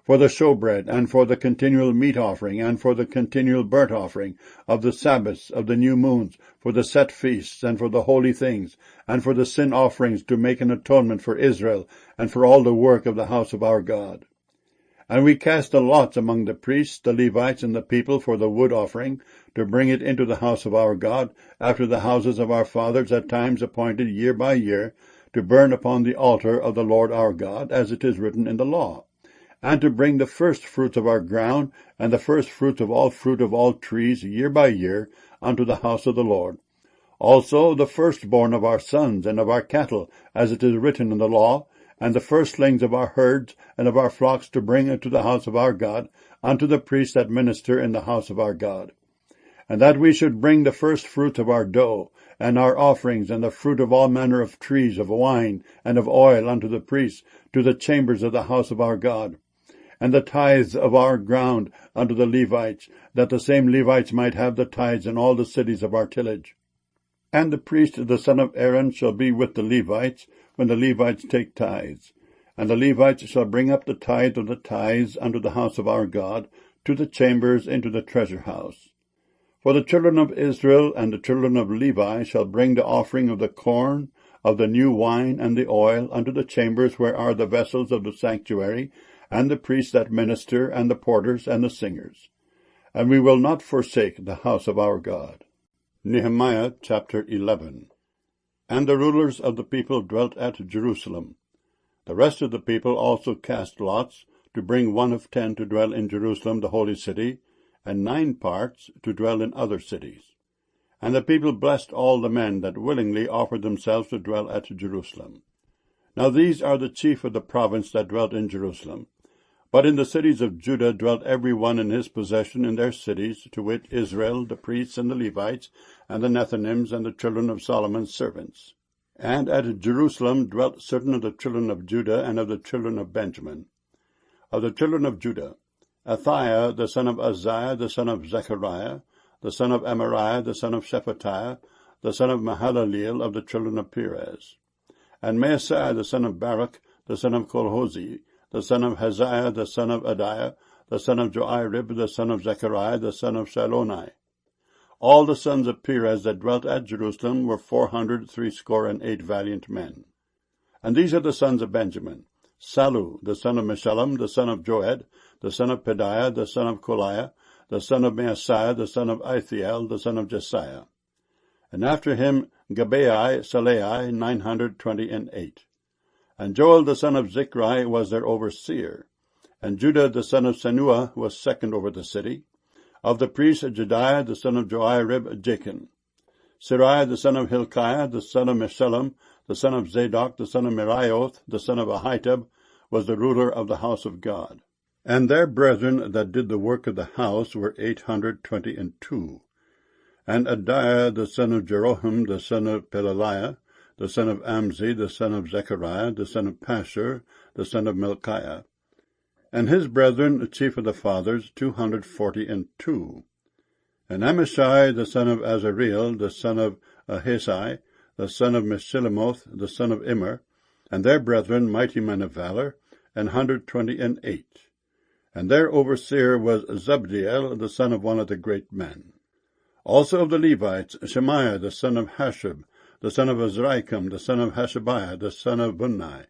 for the showbread, and for the continual meat offering, and for the continual burnt offering, of the Sabbaths, of the new moons, for the set feasts, and for the holy things, and for the sin offerings, to make an atonement for Israel, and for all the work of the house of our God. And we cast the lots among the priests, the Levites, and the people for the wood offering, to bring it into the house of our God, after the houses of our fathers at times appointed year by year, to burn upon the altar of the Lord our God, as it is written in the law, and to bring the first fruits of our ground, and the first fruit of all trees, year by year, unto the house of the Lord. Also the firstborn of our sons and of our cattle, as it is written in the law, and the firstlings of our herds and of our flocks, to bring into the house of our God, unto the priests that minister in the house of our God. And that we should bring the first fruits of our dough, and our offerings, and the fruit of all manner of trees, of wine, and of oil, unto the priests, to the chambers of the house of our God. And the tithes of our ground unto the Levites, that the same Levites might have the tithes in all the cities of our tillage. And the priest, the son of Aaron, shall be with the Levites, when the Levites take tithes. And the Levites shall bring up the tithe of the tithes unto the house of our God, to the chambers into the treasure house. For the children of Israel and the children of Levi shall bring the offering of the corn, of the new wine, and the oil, unto the chambers where are the vessels of the sanctuary, and the priests that minister, and the porters, and the singers. And we will not forsake the house of our God. Nehemiah chapter 11. And the rulers of the people dwelt at Jerusalem. The rest of the people also cast lots, to bring 1 of 10 to dwell in Jerusalem the holy city, and 9 parts to dwell in other cities. And the people blessed all the men that willingly offered themselves to dwell at Jerusalem. Now these are the chief of the province that dwelt in Jerusalem. But in the cities of Judah dwelt every one in his possession in their cities, to wit, Israel, the priests, and the Levites, and the Nethinims, and the children of Solomon's servants. And at Jerusalem dwelt certain of the children of Judah, and of the children of Benjamin. Of the children of Judah, Athaiah, the son of Uzziah, the son of Zechariah, the son of Amariah, the son of Shephatiah, the son of Mahalaleel, of the children of Perez. And Maaseiah, the son of Baruch, the son of Kolhozi, the son of Haziah, the son of Adiah, the son of Joarib, the son of Zechariah, the son of Shiloni. All the sons of Perez that dwelt at Jerusalem were 468 valiant men. And these are the sons of Benjamin: Sallu, the son of Meshullam, the son of Joed, the son of Pedaiah, the son of Koliah, the son of Maaseiah, the son of Ithiel, the son of Jesiah. And after him Gabai, Salai, 928. And Joel the son of Zichri was their overseer. And Judah the son of Senua was second over the city. Of the priests Jediah the son of Joarib, Jachin. Siriah the son of Hilkiah, the son of Meshullam, the son of Zadok, the son of Meraioth, the son of Ahitub, was the ruler of the house of God. And their brethren that did the work of the house were 822. And Adiah the son of Jeroham, the son of Pelaliah, the son of Amzi, the son of Zechariah, the son of Pashur, the son of Melchiah. And his brethren, the chief of the fathers, 242. And Amashai the son of Azareel, the son of Ahesai, the son of Meshillemoth, the son of Immer, and their brethren, mighty men of valor, 128. And their overseer was Zabdiel, the son of one of the great men. Also of the Levites, Shemaiah, the son of Hashub, the son of Azrikam, the son of Hashabiah, the son of Bunni,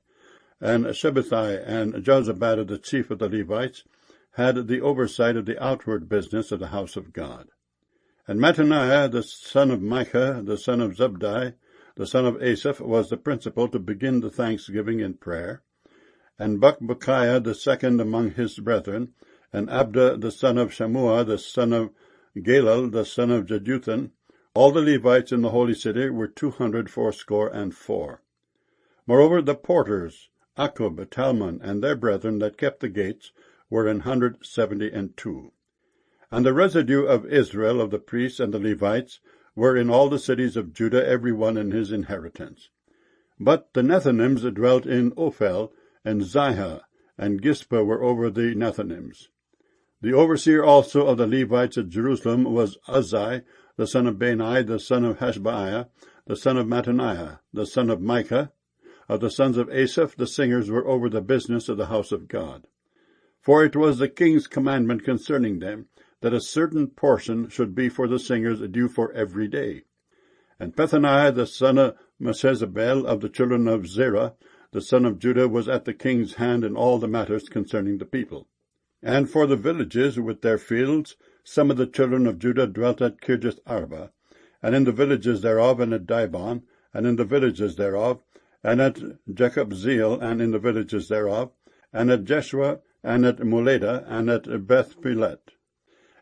and Shebbethai and Jozabad, the chief of the Levites, had the oversight of the outward business of the house of God. And Mattaniah, the son of Micah, the son of Zabdi, the son of Asaph, was the principal to begin the thanksgiving in prayer. And Bakbukiah, the second among his brethren, and Abda, the son of Shammua, the son of Galal, the son of Jeduthun, all the Levites in the holy city were 284. Moreover, the porters, Akub, Talmon, and their brethren that kept the gates, were 172. And the residue of Israel, of the priests and the Levites, were in all the cities of Judah, every one in his inheritance. But the Nethinims dwelt in Ophel, and Zihah, and Gispa were over the Nethinims. The overseer also of the Levites at Jerusalem was Uzzi, the son of Bani, the son of Hashabiah, the son of Mattaniah, the son of Micah. Of the sons of Asaph, the singers were over the business of the house of God. For it was the king's commandment concerning them, that a certain portion should be for the singers due for every day. And Pethaniah, the son of Meshezabel, of the children of Zerah, the son of Judah, was at the king's hand in all the matters concerning the people. And for the villages with their fields, some of the children of Judah dwelt at Kirjath Arba, and in the villages thereof, and at Dibon, and in the villages thereof, and at Jacobzeel, and in the villages thereof, and at Jeshua, and at Muleda, and at Beth-Pelet,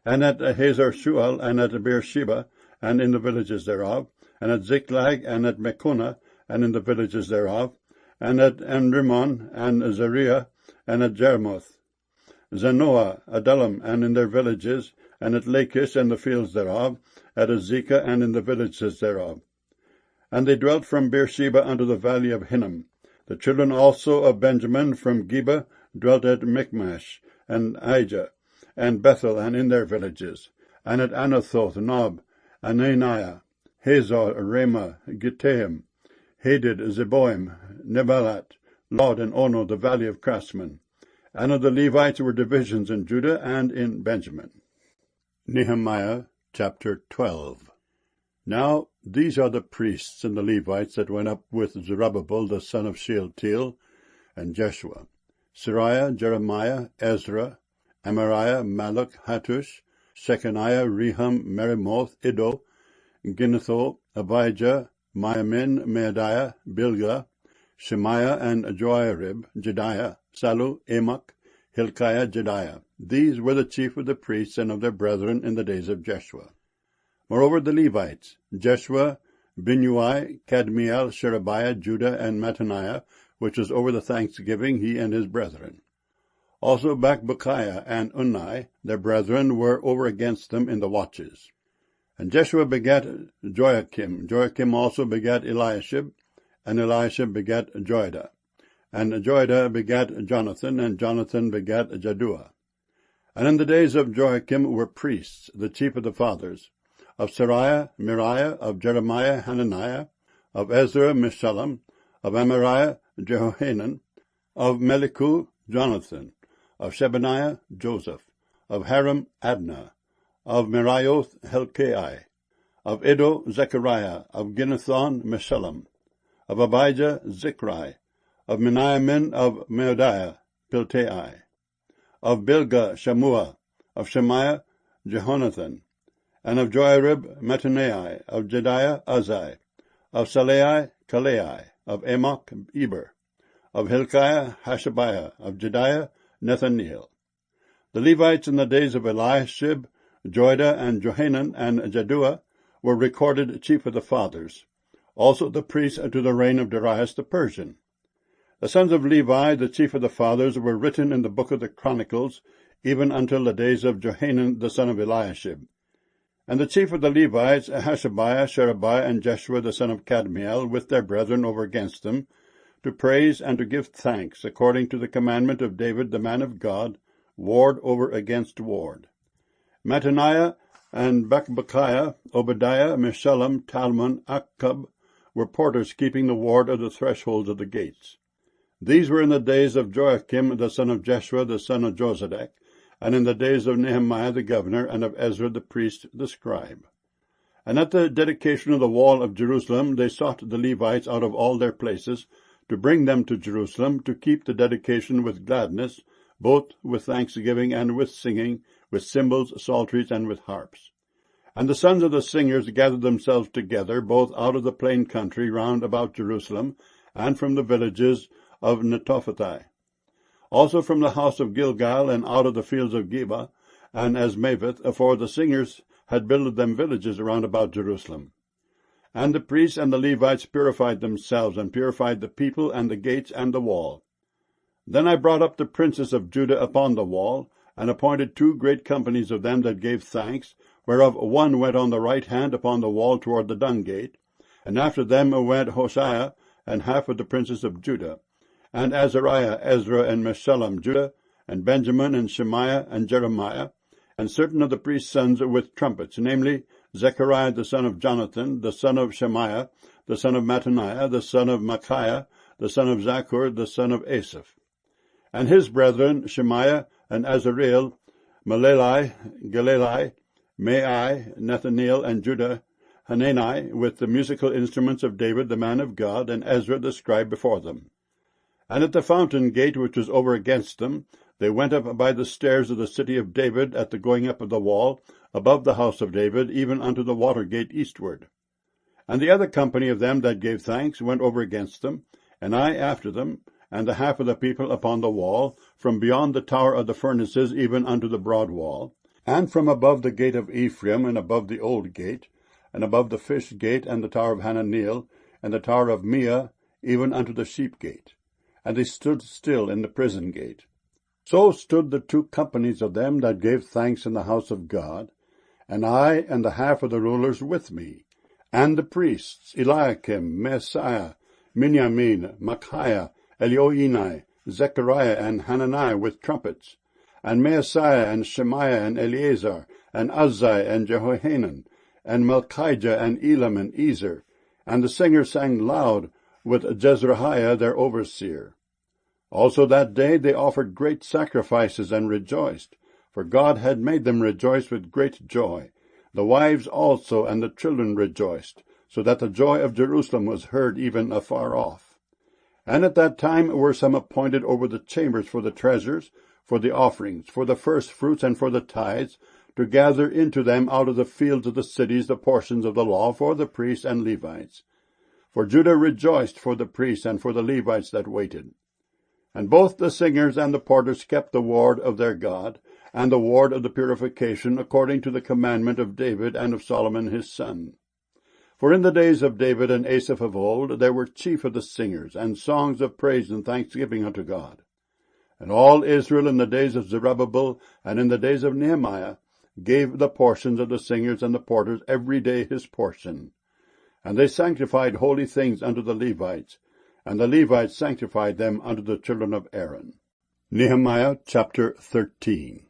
and at Hazar Shual, and at Beersheba, and in the villages thereof, and at Ziklag, and at Mekona, and in the villages thereof, and at Enrimmon, and Zariah, and at Jermoth, Zanoah, Adullam, and in their villages, and at Lachish, and the fields thereof, at Azekah, and in the villages thereof. And they dwelt from Beersheba unto the valley of Hinnom. The children also of Benjamin from Geba dwelt at Michmash, and Aijah, and Bethel, and in their villages, and at Anathoth, Nob, Ananiah, Hazor, Ramah, Gittaim, Hadid, Zeboim, Nebalat, Lod, and Ono, the valley of craftsmen. And of the Levites were divisions in Judah and in Benjamin. Nehemiah chapter 12. Now these are the priests and the Levites that went up with Zerubbabel the son of Shealtiel, and Jeshua: Sariah, Jeremiah, Ezra, Amariah, Malach, Hattush, Shechaniah, Rehum, Merimoth, Iddo, Ginnetho, Abijah, Miamin, Meadiah, Bilgah, Shemaiah, and Joarib, Jediah, Sallu, Amok, Hilkiah, Jediah. These were the chief of the priests and of their brethren in the days of Jeshua. Moreover, the Levites: Jeshua, Binnui, Kadmiel, Sherebiah, Judah, and Mattaniah, which was over the thanksgiving, he and his brethren. Also Bakbukiah and Unni, their brethren, were over against them in the watches. And Jeshua begat Joachim. Joachim also begat Eliashib, and Eliashib begat Joiada. And Joiada begat Jonathan, and Jonathan begat Jaddua. And in the days of Joachim were priests, the chief of the fathers: of Sariah, Miriah; of Jeremiah, Hananiah; of Ezra, Meshullam; of Amariah, Jehohanan; of Melichu, Jonathan; of Shebaniah, Joseph, of Haram, Adnah, of Meraioth, Helkai, of Iddo, Zechariah, of Ginnethon, Meshullam, of Abijah, Zichri, of Meniamin, of Meodiah, Piltai, of Bilgah, Shammua, of Shemaiah, Jehonathan, and of Joarib, Mattaniah, of Jediah, Uzai, of Salai, Kalai, of Amok, Eber, of Hilkiah, Hashabiah, of Jediah, Nethaneel. The Levites in the days of Eliashib, Joiada, and Johanan, and Jaddua were recorded chief of the fathers, also the priests to the reign of Darius the Persian. The sons of Levi, the chief of the fathers, were written in the book of the Chronicles, even until the days of Johanan the son of Eliashib. And the chief of the Levites, Hashabiah, Sherebiah, and Jeshua the son of Kadmiel, with their brethren over against them, to praise and to give thanks, according to the commandment of David the man of God, ward over against ward. Mattaniah and Bakbukiah, Obadiah, Meshullam, Talmon, Akkub, were porters keeping the ward of the thresholds of the gates. These were in the days of Joachim the son of Jeshua the son of Josedek, and in the days of Nehemiah the governor, and of Ezra the priest the scribe. And at the dedication of the wall of Jerusalem they sought the Levites out of all their places, to bring them to Jerusalem, to keep the dedication with gladness, both with thanksgiving and with singing, with cymbals, psalteries, and with harps. And the sons of the singers gathered themselves together, both out of the plain country round about Jerusalem, and from the villages of Netophathi, also from the house of Gilgal, and out of the fields of Geba, and Asmaveth, for the singers had builded them villages round about Jerusalem. And the priests and the Levites purified themselves, and purified the people, and the gates, and the wall. Then I brought up the princes of Judah upon the wall, and appointed 2 great companies of them that gave thanks, whereof one went on the right hand upon the wall toward the dung gate, and after them went Hoshea, and half of the princes of Judah, and Azariah, Ezra, and Meshullam, Judah, and Benjamin, and Shemaiah, and Jeremiah, and certain of the priest's sons with trumpets, namely, Zechariah the son of Jonathan, the son of Shemaiah, the son of Mattaniah, the son of Micaiah, the son of Zachor, the son of Asaph. And his brethren, Shemaiah, and Azareel, Maleli, Galili, Mai, Nethaneel, and Judah, Hanani, with the musical instruments of David the man of God, and Ezra the scribe before them. And at the fountain gate which was over against them, they went up by the stairs of the city of David at the going up of the wall, above the house of David, even unto the water gate eastward. And the other company of them that gave thanks went over against them, and I after them, and the half of the people upon the wall, from beyond the tower of the furnaces even unto the broad wall, and from above the gate of Ephraim, and above the old gate, and above the fish gate, and the tower of Hananeel, and the tower of Meah, even unto the sheep gate. And they stood still in the prison gate. So stood the 2 companies of them that gave thanks in the house of God, and I and the half of the rulers with me, and the priests, Eliakim, Messiah, Miniamin, Micaiah, Elioenai, Zechariah, and Hanani with trumpets, and Maaseiah, and Shemaiah, and Eleazar, and Uzai, and Jehohanan, and Malchijah, and Elam, and Ezer. And the singers sang loud with Jezrahiah their overseer. Also that day they offered great sacrifices and rejoiced, for God had made them rejoice with great joy. The wives also and the children rejoiced, so that the joy of Jerusalem was heard even afar off. And at that time were some appointed over the chambers for the treasures, for the offerings, for the firstfruits, and for the tithes, to gather into them out of the fields of the cities the portions of the law for the priests and Levites. For Judah rejoiced for the priests and for the Levites that waited. And both the singers and the porters kept the ward of their God, and the ward of the purification, according to the commandment of David and of Solomon his son. For in the days of David and Asaph of old there were chief of the singers, and songs of praise and thanksgiving unto God. And all Israel in the days of Zerubbabel and in the days of Nehemiah gave the portions of the singers and the porters every day his portion. And they sanctified holy things unto the Levites, and the Levites sanctified them unto the children of Aaron. Nehemiah chapter 13.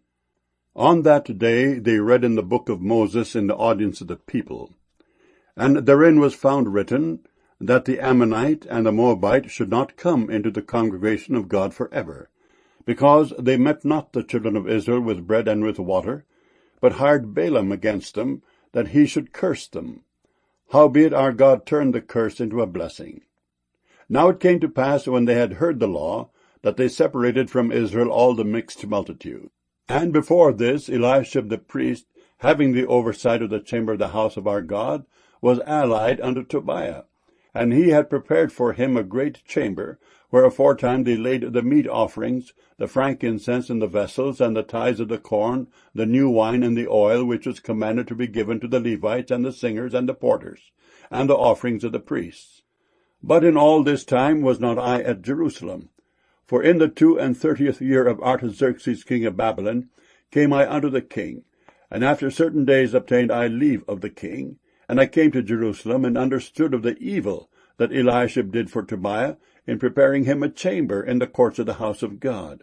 On that day they read in the book of Moses in the audience of the people. And therein was found written, that the Ammonite and the Moabite should not come into the congregation of God forever, because they met not the children of Israel with bread and with water, but hired Balaam against them, that he should curse them. Howbeit our God turned the curse into a blessing. Now it came to pass, when they had heard the law, that they separated from Israel all the mixed multitude. And before this Eliashib the priest, having the oversight of the chamber of the house of our God, was allied unto Tobiah. And he had prepared for him a great chamber, where aforetime they laid the meat offerings, the frankincense in the vessels, and the tithes of the corn, the new wine, and the oil, which was commanded to be given to the Levites, and the singers, and the porters, and the offerings of the priests. But in all this time was not I at Jerusalem. For in the 32 year of Artaxerxes king of Babylon came I unto the king, and after certain days obtained I leave of the king, and I came to Jerusalem, and understood of the evil that Eliashib did for Tobiah, in preparing him a chamber in the courts of the house of God.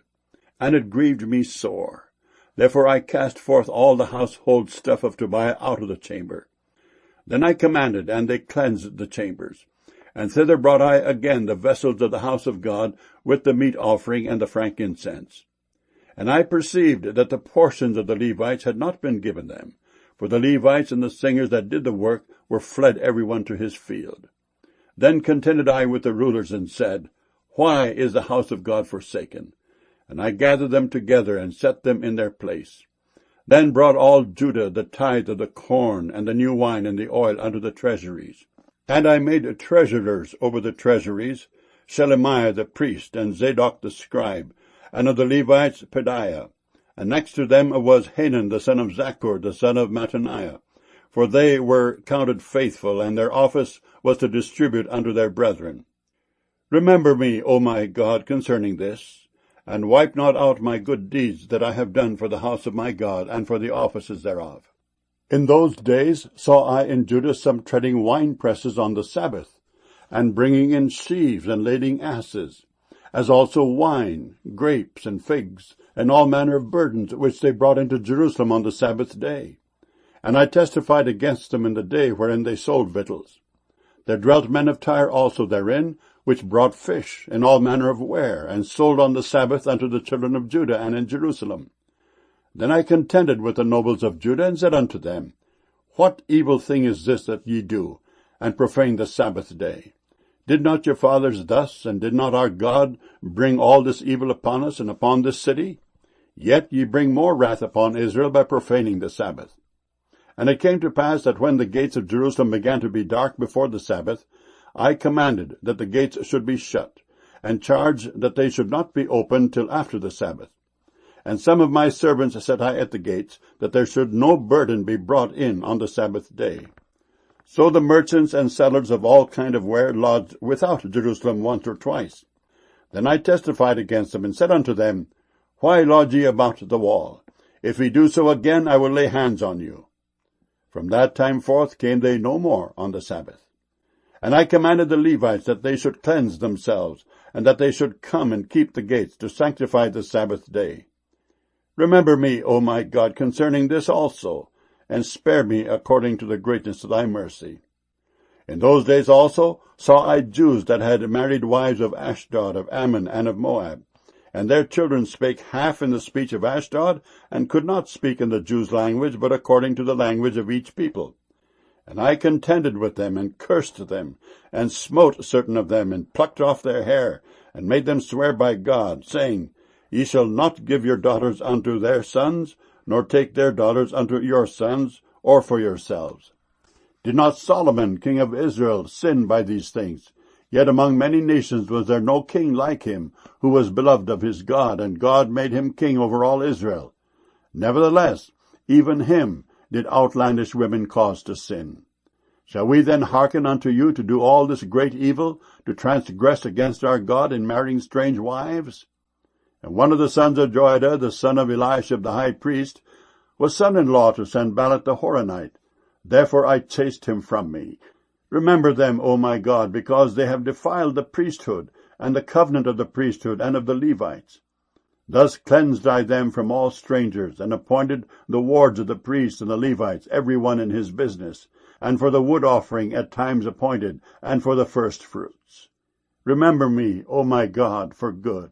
And it grieved me sore. Therefore I cast forth all the household stuff of Tobiah out of the chamber. Then I commanded, and they cleansed the chambers. And thither brought I again the vessels of the house of God, with the meat offering and the frankincense. And I perceived that the portions of the Levites had not been given them, for the Levites and the singers that did the work were fled every one to his field. Then contended I with the rulers, and said, Why is the house of God forsaken? And I gathered them together, and set them in their place. Then brought all Judah the tithe of the corn, and the new wine, and the oil unto the treasuries. And I made treasurers over the treasuries, Shelemiah the priest, and Zadok the scribe, and of the Levites Pedaiah. And next to them was Hanan the son of Zaccur, the son of Mattaniah. For they were counted faithful, and their office was to distribute unto their brethren. Remember me, O my God, concerning this, and wipe not out my good deeds that I have done for the house of my God, and for the offices thereof. In those days saw I in Judah some treading winepresses on the Sabbath, and bringing in sheaves, and lading asses, as also wine, grapes, and figs, and all manner of burdens, which they brought into Jerusalem on the Sabbath day. And I testified against them in the day wherein they sold victuals. There dwelt men of Tyre also therein, which brought fish, and all manner of ware, and sold on the Sabbath unto the children of Judah and in Jerusalem. Then I contended with the nobles of Judah, and said unto them, What evil thing is this that ye do, and profane the Sabbath day? Did not your fathers thus, and did not our God bring all this evil upon us and upon this city? Yet ye bring more wrath upon Israel by profaning the Sabbath. And it came to pass that when the gates of Jerusalem began to be dark before the Sabbath, I commanded that the gates should be shut, and charged that they should not be opened till after the Sabbath. And some of my servants set I at the gates, that there should no burden be brought in on the Sabbath day. So the merchants and sellers of all kind of ware lodged without Jerusalem once or twice. Then I testified against them, and said unto them, Why lodge ye about the wall? If ye do so again, I will lay hands on you. From that time forth came they no more on the Sabbath. And I commanded the Levites that they should cleanse themselves, and that they should come and keep the gates, to sanctify the Sabbath day. Remember me, O my God, concerning this also, and spare me according to the greatness of thy mercy. In those days also saw I Jews that had married wives of Ashdod, of Ammon, and of Moab. And their children spake half in the speech of Ashdod, and could not speak in the Jews' language, but according to the language of each people. And I contended with them, and cursed them, and smote certain of them, and plucked off their hair, and made them swear by God, saying, Ye shall not give your daughters unto their sons, nor take their daughters unto your sons, or for yourselves. Did not Solomon, king of Israel, sin by these things? Yet among many nations was there no king like him, who was beloved of his God, and God made him king over all Israel. Nevertheless, even him did outlandish women cause to sin. Shall we then hearken unto you to do all this great evil, to transgress against our God in marrying strange wives? And one of the sons of Joiada, the son of Eliashib the high priest, was son-in-law to Sanballat the Horonite. Therefore I chased him from me. Remember them, O my God, because they have defiled the priesthood, and the covenant of the priesthood and of the Levites. Thus cleansed I them from all strangers, and appointed the wards of the priests and the Levites, every one in his business, and for the wood offering at times appointed, and for the first fruits. Remember me, O my God, for good.